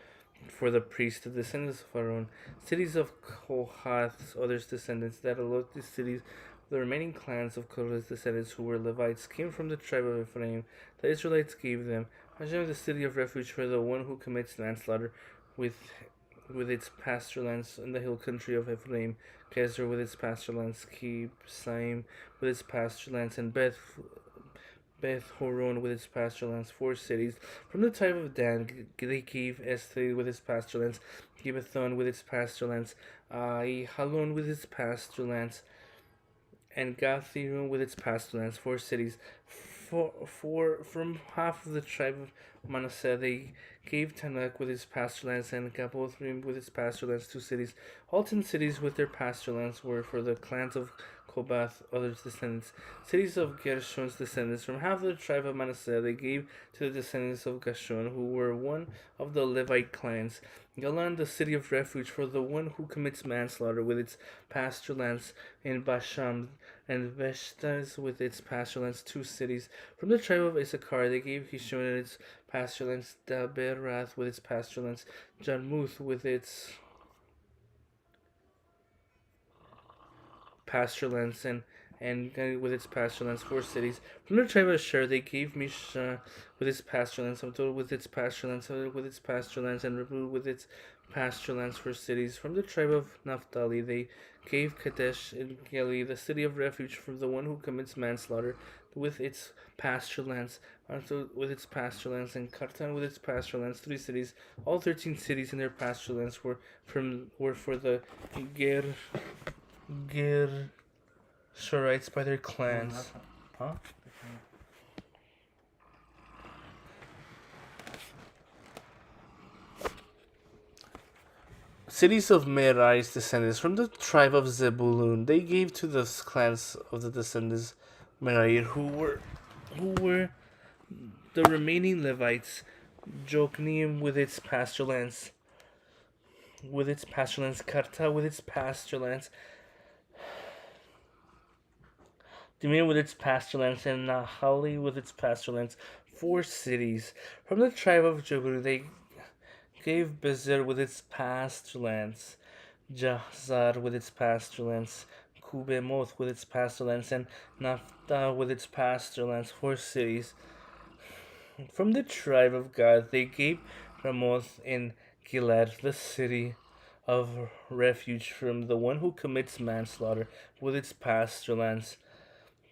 for the priests, the descendants of Aaron. Cities of Kohath's others descendants, that allowed these cities. The remaining clans of Korah's descendants, who were Levites, came from the tribe of Ephraim. The Israelites gave them Hashem, the city of refuge for the one who commits manslaughter, with its pasture lands in the hill country of Ephraim, Gezer with its pasture lands, Kibsaim with its pasture lands, and Beth Horon with its pasture lands, 4 cities. From the tribe of Dan, they gave Esther with its pasture lands, Gibbethon with its pasture lands, Halon with its pasture lands, and Gathrim with its pasture lands, 4 cities. From half of the tribe of Manasseh, they gave Tanakh with its pasture lands, and Gabothrim with its pasture lands, 2 cities. All 10 cities with their pasture lands were for the clans of Kobath, others descendants. Cities of Gershon's descendants. From half of the tribe of Manasseh, they gave to the descendants of Gershon, who were one of the Levite clans. Galan, the city of refuge for the one who commits manslaughter, with its pasture lands in Bashan, and Veshtaz with its pasture lands, 2 cities. From the tribe of Issachar, they gave Kishon and its pasture lands, Daberath with its pasture lands, Jarmuth with its pasture lands, and with its pasture lands, 4 cities. From the tribe of Asher, they gave Mishah with its pasture lands, Abdul with its pasture lands, Hadar with its pasture lands, and Rabu with its pasture lands, 4 cities. From the tribe of Naphtali, they gave Kadesh in Galilee, the city of refuge for the one who commits manslaughter, with its pasture lands, Arthur with its pasture lands, and Kartan with its pasture lands, 3 cities. All 13 cities in their pasture lands were for the Gershonites by their clans. Huh? Cities of Merai's descendants from the tribe of Zebulun, they gave to the clans of the descendants of Merai, who were the remaining Levites. Jokneam with its pasture lands, Karta with its pasture lands, Dimir with its pasture lands, and Nahali with its pasture lands, 4 cities. From the tribe of Jebul, they gave Bezer with its pasture lands, Jahzar with its pasture lands, Kubemoth with its pasture lands, and Naphtah with its pasture lands, 4 cities. From the tribe of Gad, they gave Ramoth in Gilad, the city of refuge from the one who commits manslaughter, with its pasture lands,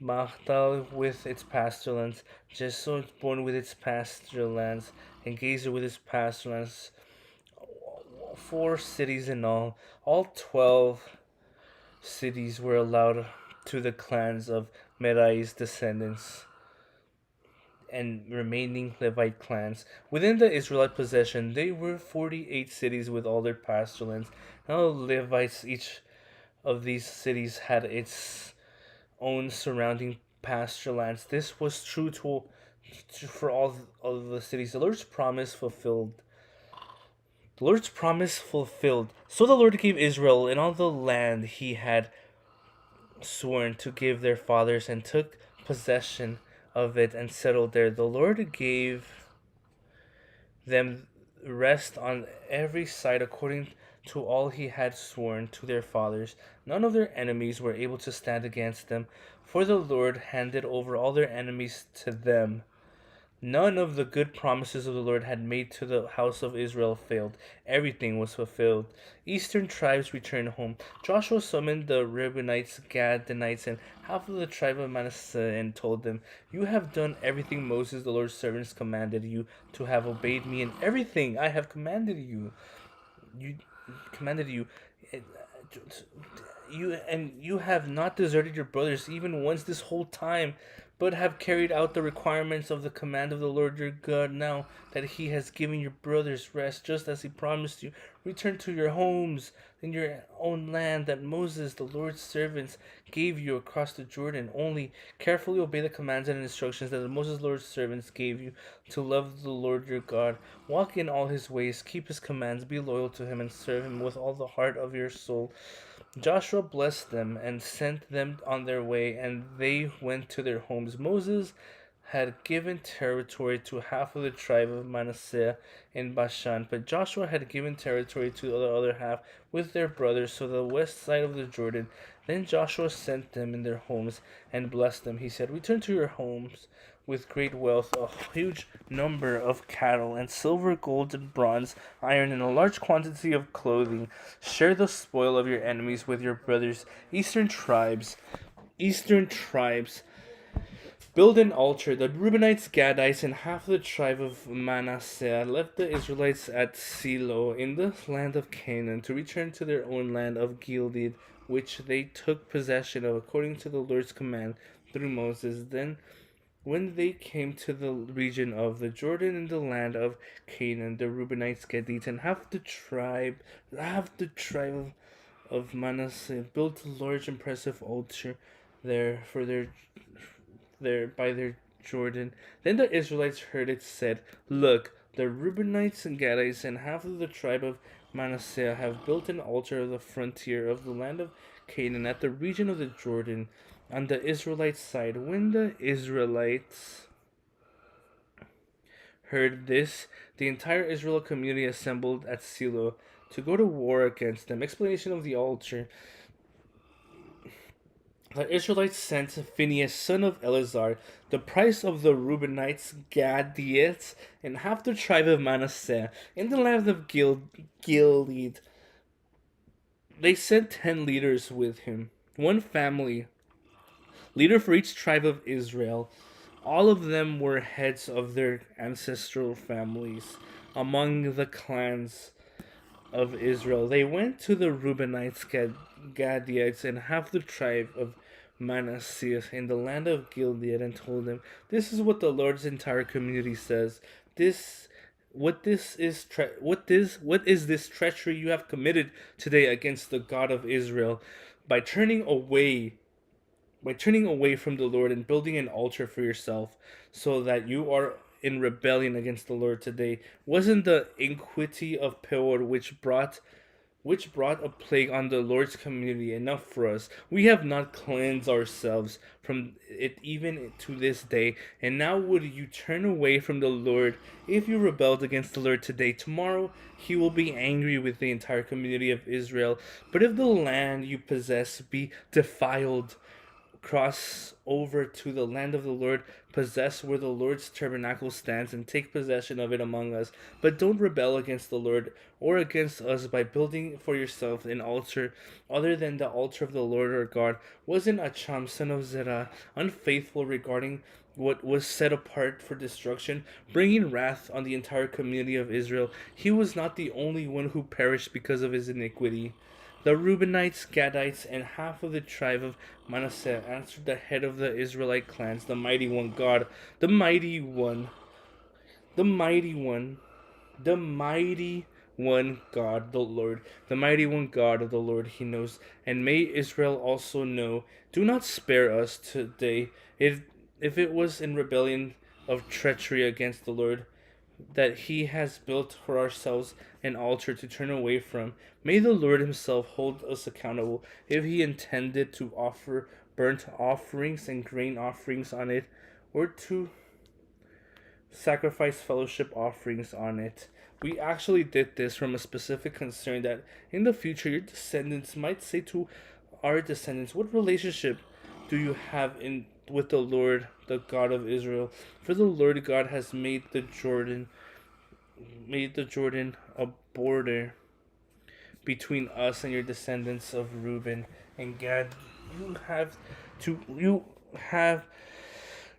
Mahtal with its pasture lands, Jesodborn with its pasture lands, and Gezer with its pasture lands, 4 cities in all. All 12 cities were allowed to the clans of Merai's descendants and remaining Levite clans. Within the Israelite possession, there were 48 cities with all their pasture lands. Now Levites, each of these cities had its own surrounding pasture lands. This was true for all of the cities. The Lord's promise fulfilled. So the Lord gave Israel and all the land he had sworn to give their fathers, and took possession of it and settled there. The Lord gave them rest on every side according to all he had sworn to their fathers. None of their enemies were able to stand against them, for the Lord handed over all their enemies to them. None of the good promises of the Lord had made to the house of Israel failed. Everything was fulfilled. Eastern tribes returned home. Joshua summoned the Reubenites, Gadites, and half of the tribe of Manasseh, and told them, "You have done everything Moses, the Lord's servant, commanded you to have obeyed me in everything I have commanded you. You commanded you. You have not deserted your brothers even once this whole time, but have carried out the requirements of the command of the Lord your God. Now that he has given your brothers rest, just as he promised you, return to your homes in your own land that Moses, the Lord's servants, gave you across the Jordan. Only carefully obey the commands and instructions that the Moses, Lord's servants, gave you, to love the Lord your God. Walk in all his ways, keep his commands, be loyal to him, and serve him with all the heart of your soul. Joshua blessed them and sent them on their way, and they went to their homes. Moses had given territory to half of the tribe of Manasseh in Bashan, but Joshua had given territory to the other half with their brothers, so the west side of the Jordan. Then Joshua sent them in their homes and blessed them. He said, "Return to your homes with great wealth, a huge number of cattle, and silver, gold, and bronze, iron, and a large quantity of clothing. Share the spoil of your enemies with your brothers, eastern tribes. Eastern tribes. Build an altar. The Reubenites, Gadites, and half the tribe of Manasseh left the Israelites at Silo in the land of Canaan to return to their own land of Gilead, which they took possession of according to the Lord's command through Moses. Then when they came to the region of the Jordan in the land of Canaan, the Reubenites, Gadites, and half the tribe of Manasseh built a large, impressive altar there for their Jordan. Then the Israelites heard it said, "Look, the Reubenites and Gadites and half of the tribe of Manasseh have built an altar of the frontier of the land of Canaan at the region of the Jordan on the Israelite side." When the Israelites heard this, the entire Israel community assembled at Silo to go to war against them. Explanation of the altar. The Israelites sent Phinehas, son of Eleazar, the priest of the Reubenites, Gadites, and half the tribe of Manasseh, in the land of Gilead. They sent 10 leaders with him, one family, leader for each tribe of Israel. All of them were heads of their ancestral families among the clans of Israel. They went to the Reubenites, Gadites, and half the tribe of Manasseh in the land of Gilead, and told them, "This is what the Lord's entire community says. This, what is this treachery you have committed today against the God of Israel by turning away from the Lord and building an altar for yourself, so that you are in rebellion against the Lord today? Wasn't the iniquity of Peor which brought a plague on the Lord's community enough for us? We have not cleansed ourselves from it even to this day. And now would you turn away from the Lord? If you rebelled against the Lord today, tomorrow he will be angry with the entire community of Israel. But if the land you possess be defiled, cross over to the land of the Lord, possess where the Lord's tabernacle stands, and take possession of it among us. But don't rebel against the Lord or against us by building for yourself an altar other than the altar of the Lord our God. Wasn't Acham, son of Zerah, unfaithful regarding what was set apart for destruction, bringing wrath on the entire community of Israel? He was not the only one who perished because of his iniquity. The Reubenites, Gadites, and half of the tribe of Manasseh answered the head of the Israelite clans, the mighty one God, the mighty one, the mighty one, the mighty one God, the Lord, the mighty one God of the Lord, he knows. And may Israel also know, do not spare us today, if it was in rebellion of treachery against the Lord, that he has built for ourselves an altar to turn away from. May the Lord himself hold us accountable if he intended to offer burnt offerings and grain offerings on it, or to sacrifice fellowship offerings on it. We actually did this from a specific concern that in the future your descendants might say to our descendants, "What relationship do you have in with the Lord, the God of Israel? For the Lord God has made the Jordan a border between us and your descendants of Reuben and Gad. You have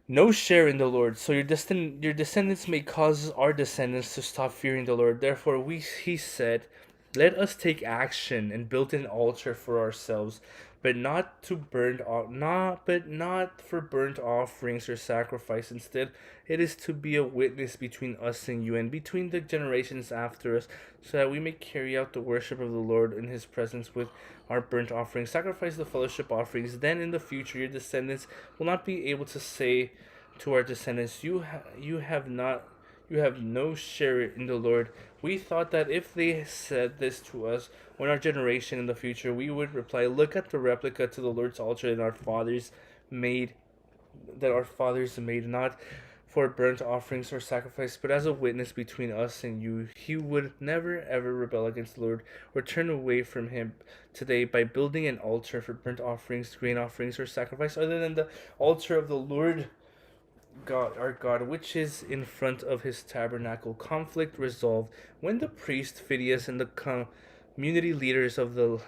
no share in the Lord, so your descendants may cause our descendants to stop fearing the Lord. Therefore, he said, let us take action and build an altar for ourselves, but not for burnt offerings or sacrifice. Instead, it is to be a witness between us and you, and between the generations after us, so that we may carry out the worship of the Lord in His presence with our burnt offerings. Sacrifice the fellowship offerings. Then, in the future, your descendants will not be able to say to our descendants, You have no share in the Lord. We thought that if they said this to us or our generation in the future, we would reply, look at the replica to the Lord's altar made that our fathers made, not for burnt offerings or sacrifice, but as a witness between us and you. He would never ever rebel against the Lord or turn away from him today by building an altar for burnt offerings, grain offerings, or sacrifice other than the altar of the Lord God, our God, which is in front of his tabernacle. Conflict resolved when the priest Phineas and community leaders of the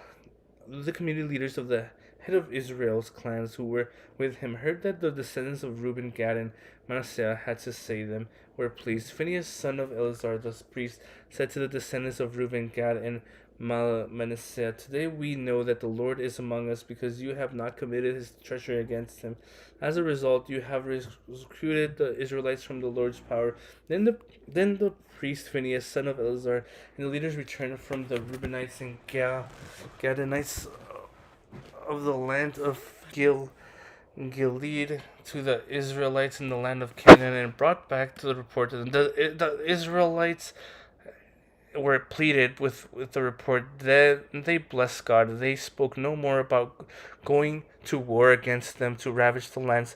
community leaders of the head of Israel's clans who were with him heard that the descendants of Reuben, Gad, and Manasseh had to say them were pleased. Phinehas, son of Eleazar the priest, said to the descendants of Reuben, Gad, and Manasseh, today we know that the Lord is among us because you have not committed his treachery against him. As a result, you have recruited the Israelites from the Lord's power. Then the priest Phinehas, son of Eleazar, and the leaders returned from the Reubenites and Gadianites of the land of Gilead to the Israelites in the land of Canaan and brought back to the report to them. The Israelites were pleaded with the report. Then they blessed God. They spoke no more about going to war against them to ravage the lands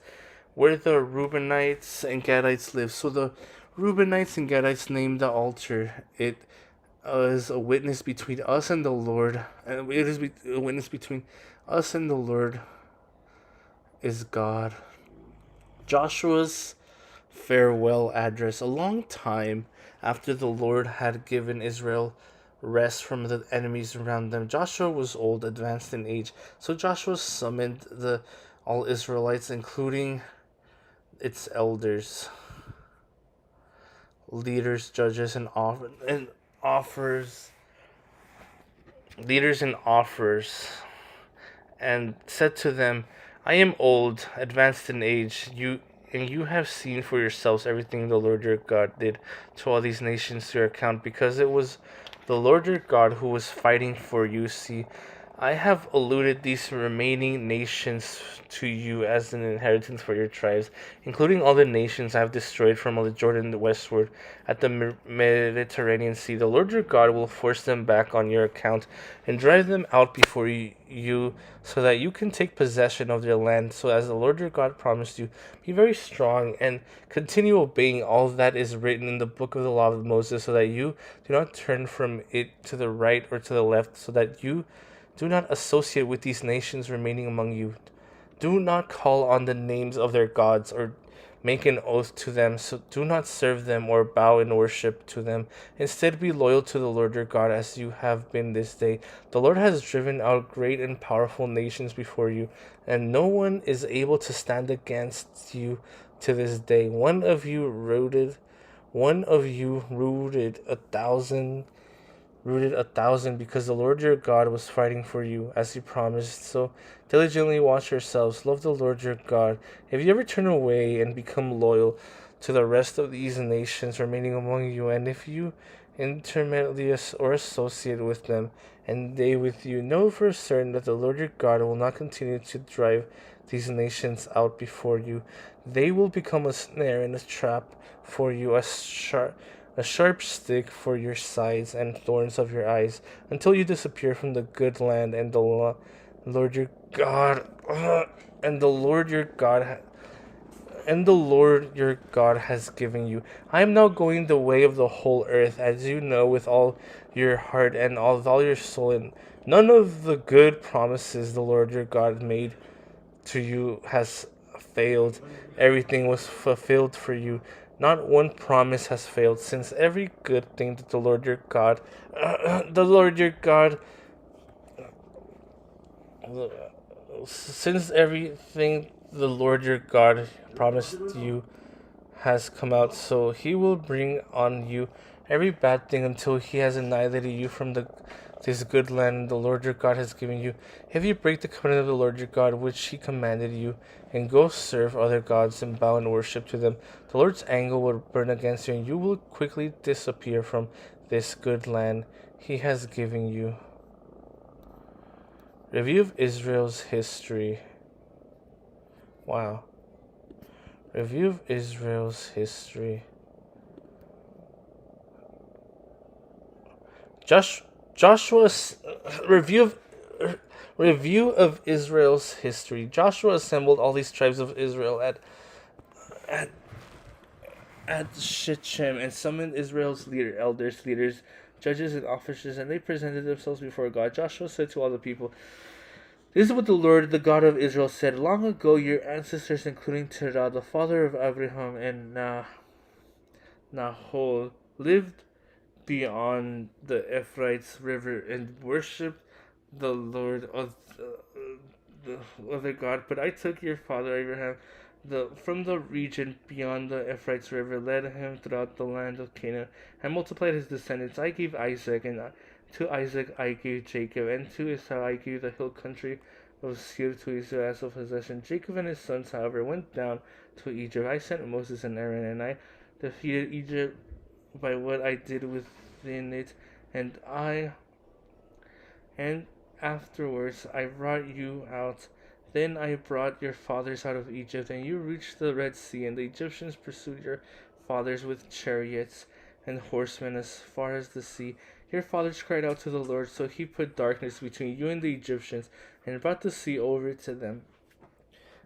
where the Reubenites and Gadites lived. So the Reubenites and Gadites named the altar. It is a witness between us and the Lord. It is a witness between us and the Lord is God. Joshua's farewell address. A long time after the Lord had given Israel rest from the enemies around them, Joshua was old, advanced in age. So Joshua summoned the all Israelites, including its elders, leaders, judges, offers, leaders and offers, and said to them, I am old, advanced in age. You have seen for yourselves everything the Lord your God did to all these nations to your account, because it was the Lord your God who was fighting for you. See, I have allotted these remaining nations to you as an inheritance for your tribes, including all the nations I have destroyed from all the Jordan westward at the Mediterranean Sea. The Lord your God will force them back on your account and drive them out before you so that you can take possession of their land. So as the Lord your God promised you, be very strong and continue obeying all that is written in the book of the law of Moses, so that you do not turn from it to the right or to the left, so that you do not associate with these nations remaining among you. Do not call on the names of their gods or make an oath to them. So do not serve them or bow in worship to them. Instead, be loyal to the Lord your God as you have been this day. The Lord has driven out great and powerful nations before you, and no one is able to stand against you to this day. One of you rooted a thousand, because the Lord your God was fighting for you, as he promised. So diligently watch yourselves. Love the Lord your God. If you ever turn away and become loyal to the rest of these nations remaining among you, and if you intermittently or associate with them, and they with you, know for certain that the Lord your God will not continue to drive these nations out before you. They will become a snare and a trap for you, a sharp stick for your sides and thorns of your eyes, until you disappear from the good land and the Lord your God and the Lord your God has given you. I am now going the way of the whole earth, as you know, with all your heart and with all your soul, and none of the good promises the Lord your God made to you has failed. Everything was fulfilled for you. Not one promise has failed, since every good thing that the Lord your God, the Lord your God, since everything the Lord your God promised you has come out, so he will bring on you every bad thing until he has annihilated you from this good land the Lord your God has given you. If you break the covenant of the Lord your God, which he commanded you, and go serve other gods and bow and worship to them, the Lord's anger will burn against you, and you will quickly disappear from this good land he has given you. Review of Israel's history. Wow. Review of Israel's history. Josh, Joshua's review of Israel's history. Joshua assembled all these tribes of Israel at at Shittim and summoned Israel's leaders, judges, and officers, and they presented themselves before God. Joshua said to all the people, "This is what the Lord, the God of Israel, said. Long ago, your ancestors, including Terah, the father of Abraham, and Nahor, lived beyond the Euphrates River and worshipped the Lord of the other God. But I took your father Abraham from the region beyond the Euphrates River, led him throughout the land of Canaan, and multiplied his descendants. I gave Isaac, and to Isaac I gave Jacob, and to Esau I gave the hill country of Seir to Israel as a possession. Jacob and his sons, however, went down to Egypt. I sent Moses and Aaron, and I defeated Egypt by what I did within it, and and afterwards I brought you out. Then I brought your fathers out of Egypt, and you reached the Red Sea, and the Egyptians pursued your fathers with chariots and horsemen as far as the sea. Your fathers cried out to the Lord, so he put darkness between you and the Egyptians, and brought the sea over to them,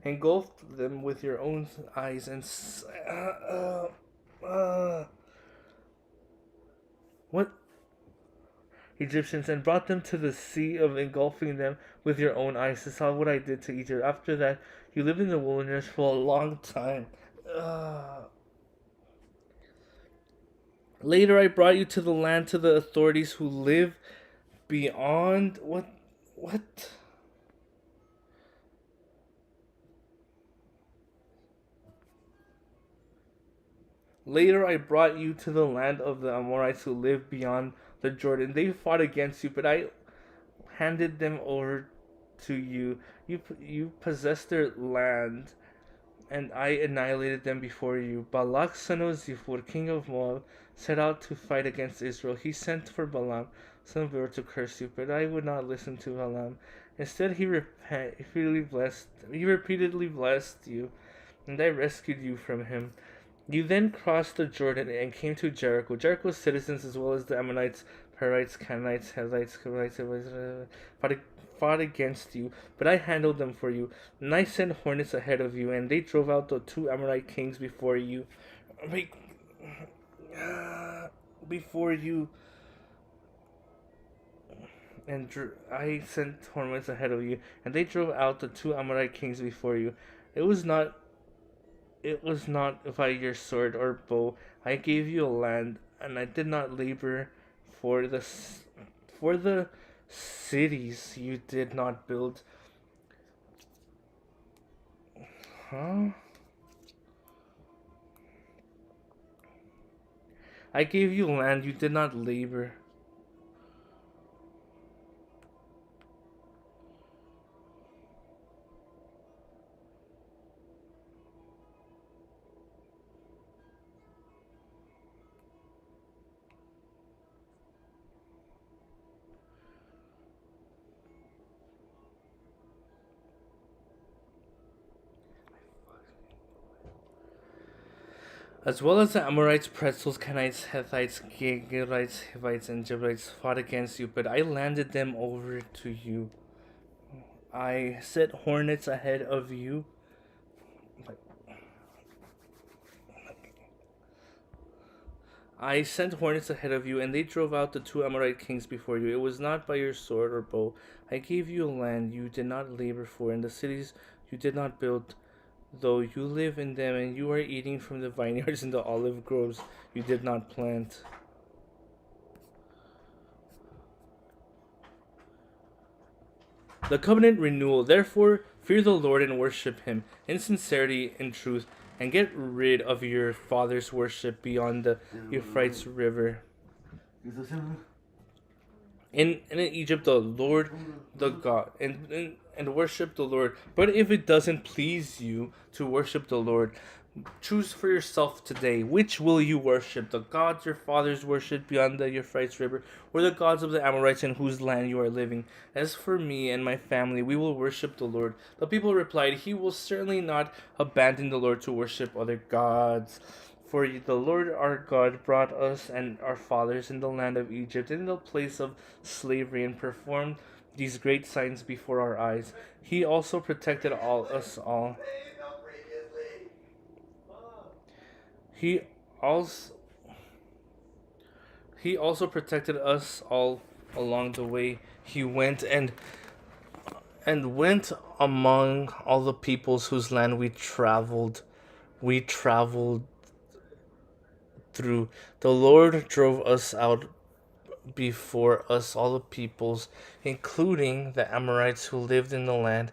engulfed them with your own eyes, and what Egyptians, and brought them to the sea of engulfing them with your own eyes. This is what I did to Egypt. After that, you lived in the wilderness for a long time. Later, I brought you to the land, to the authorities who live beyond what? Later, I brought you to the land of the Amorites who live beyond the Jordan. They fought against you, but I handed them over to you. You possessed their land, and I annihilated them before you. Balak, son of Ziphor, king of Moab, set out to fight against Israel. He sent for Balaam, son of Beor, to curse you, but I would not listen to Balaam. Instead, he repeatedly blessed you, and I rescued you from him. You then crossed the Jordan and came to Jericho. Jericho's citizens, as well as the Ammonites, Perizzites, Canaanites, Hittites, fought against you, but I handled them for you. And I sent hornets ahead of you, and they drove out the two Amorite kings before you. Before you. And I sent hornets ahead of you, and they drove out the two Amorite kings before you. It was not by your sword or bow. I gave you a land, and I did not labor for the cities you did not build. Huh? I gave you land, you did not labor. As well as the Amorites, Pretzels, Canaanites, Hittites, Gagarites, Hivites, and Jebusites fought against you, but I landed them over to you. I set hornets ahead of you. I sent hornets ahead of you, and they drove out the two Amorite kings before you. It was not by your sword or bow. I gave you a land you did not labor for, and the cities you did not build, though you live in them, and you are eating from the vineyards and the olive groves you did not plant. The covenant renewal. Therefore, fear the Lord and worship him in sincerity and truth, and get rid of your father's worship beyond the Euphrates River. In Egypt, the Lord, the God, and worship the Lord. But if it doesn't please you to worship the Lord, choose for yourself today, which will you worship? The gods your fathers worshipped beyond the Euphrates River, or the gods of the Amorites in whose land you are living? As for me and my family, we will worship the Lord. The people replied, He will certainly not abandon the Lord to worship other gods. For the Lord our God brought us and our fathers in the land of Egypt, in the place of slavery, and performed these great signs before our eyes. He also protected all. He also he also protected us all along the way. He went among all the peoples whose land we traveled through. The Lord drove us out before us all the peoples, including the Amorites who lived in the land.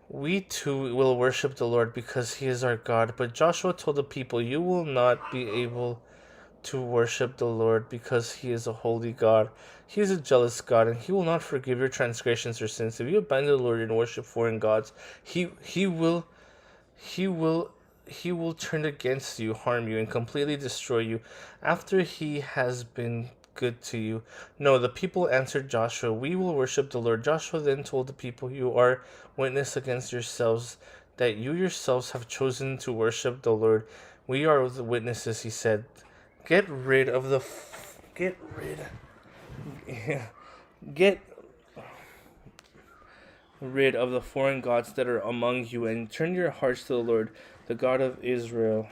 We too will worship the Lord because he is our God. But Joshua told the people, you will not be able to worship the Lord because he is a holy God. He is a jealous God, and he will not forgive your transgressions or sins. If you abandon the Lord and worship foreign gods, he will he will he will turn against you, harm you, and completely destroy you after he has been good to you. No, the people answered Joshua, we will worship the Lord. Joshua then told the people, you are witness against yourselves that you yourselves have chosen to worship the Lord. We are the witnesses, he said. Get rid of the get rid get rid of the foreign gods that are among you and turn your hearts to the Lord, the God of Israel.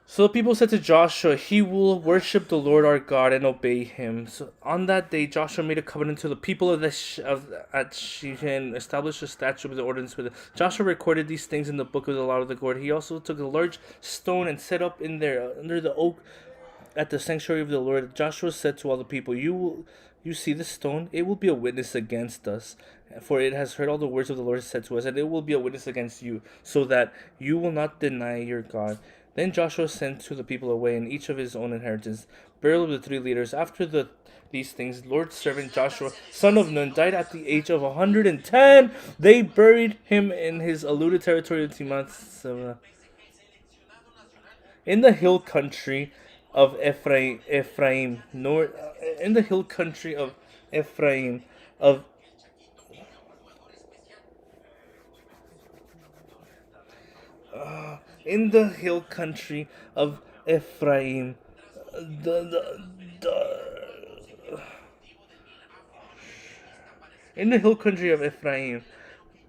So the people said to Joshua, he will worship the Lord our God and obey him. So on that day, Joshua made a covenant to the people at Shechem and established a statute with the ordinance with it. Joshua recorded these things in the book of the law of the Lord. He also took a large stone and set up in there under the oak at the sanctuary of the Lord. Joshua said to all the people, you see this stone? It will be a witness against us, for it has heard all the words of the Lord said to us, and it will be a witness against you, so that you will not deny your God. Then Joshua sent to the people away, in each of his own inheritance, burial of the three leaders. After these things, Lord's servant Joshua, son of Nun, died at the age of 110. They buried him in his allotted territory of Timnath in the hill country of Ephraim, north in the hill country of Ephraim, of in the hill country of Ephraim, the in the hill country of Ephraim,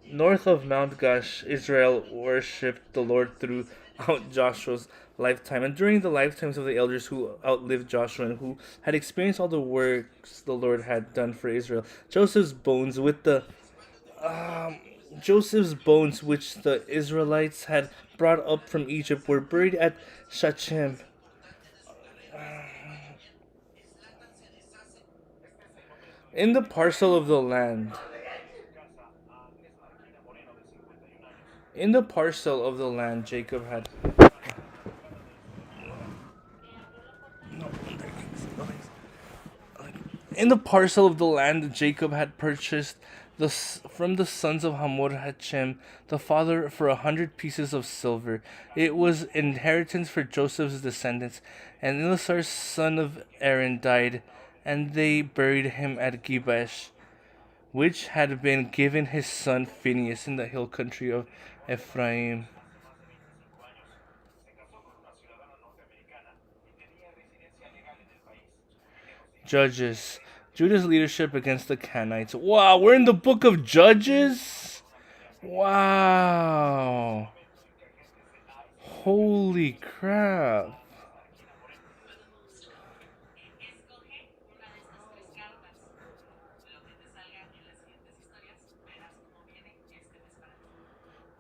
north of Mount Gash, Israel worshipped the Lord throughout Joshua's lifetime and during the lifetimes of the elders who outlived Joshua and who had experienced all the works the Lord had done for Israel. Um, Joseph's bones, which the Israelites had brought up from Egypt, were buried at Shechem. In the parcel of the land, Jacob had. In the parcel of the land Jacob had purchased from the sons of Hamor Hachem, the father, for 100 pieces of silver. It was inheritance for Joseph's descendants. And Eleazar, son of Aaron, died, and they buried him at Gibesh, which had been given his son Phinehas in the hill country of Ephraim. Judges. Judah's leadership against the Canaanites. Wow, we're in the book of Judges? Wow. Holy crap.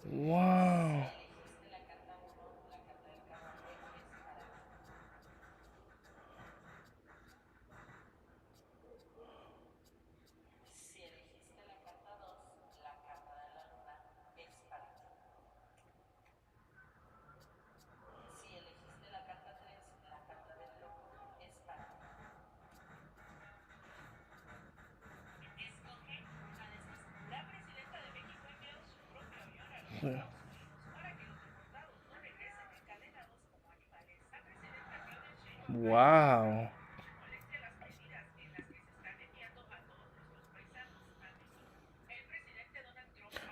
Wow. Wow.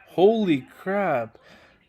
Holy crap.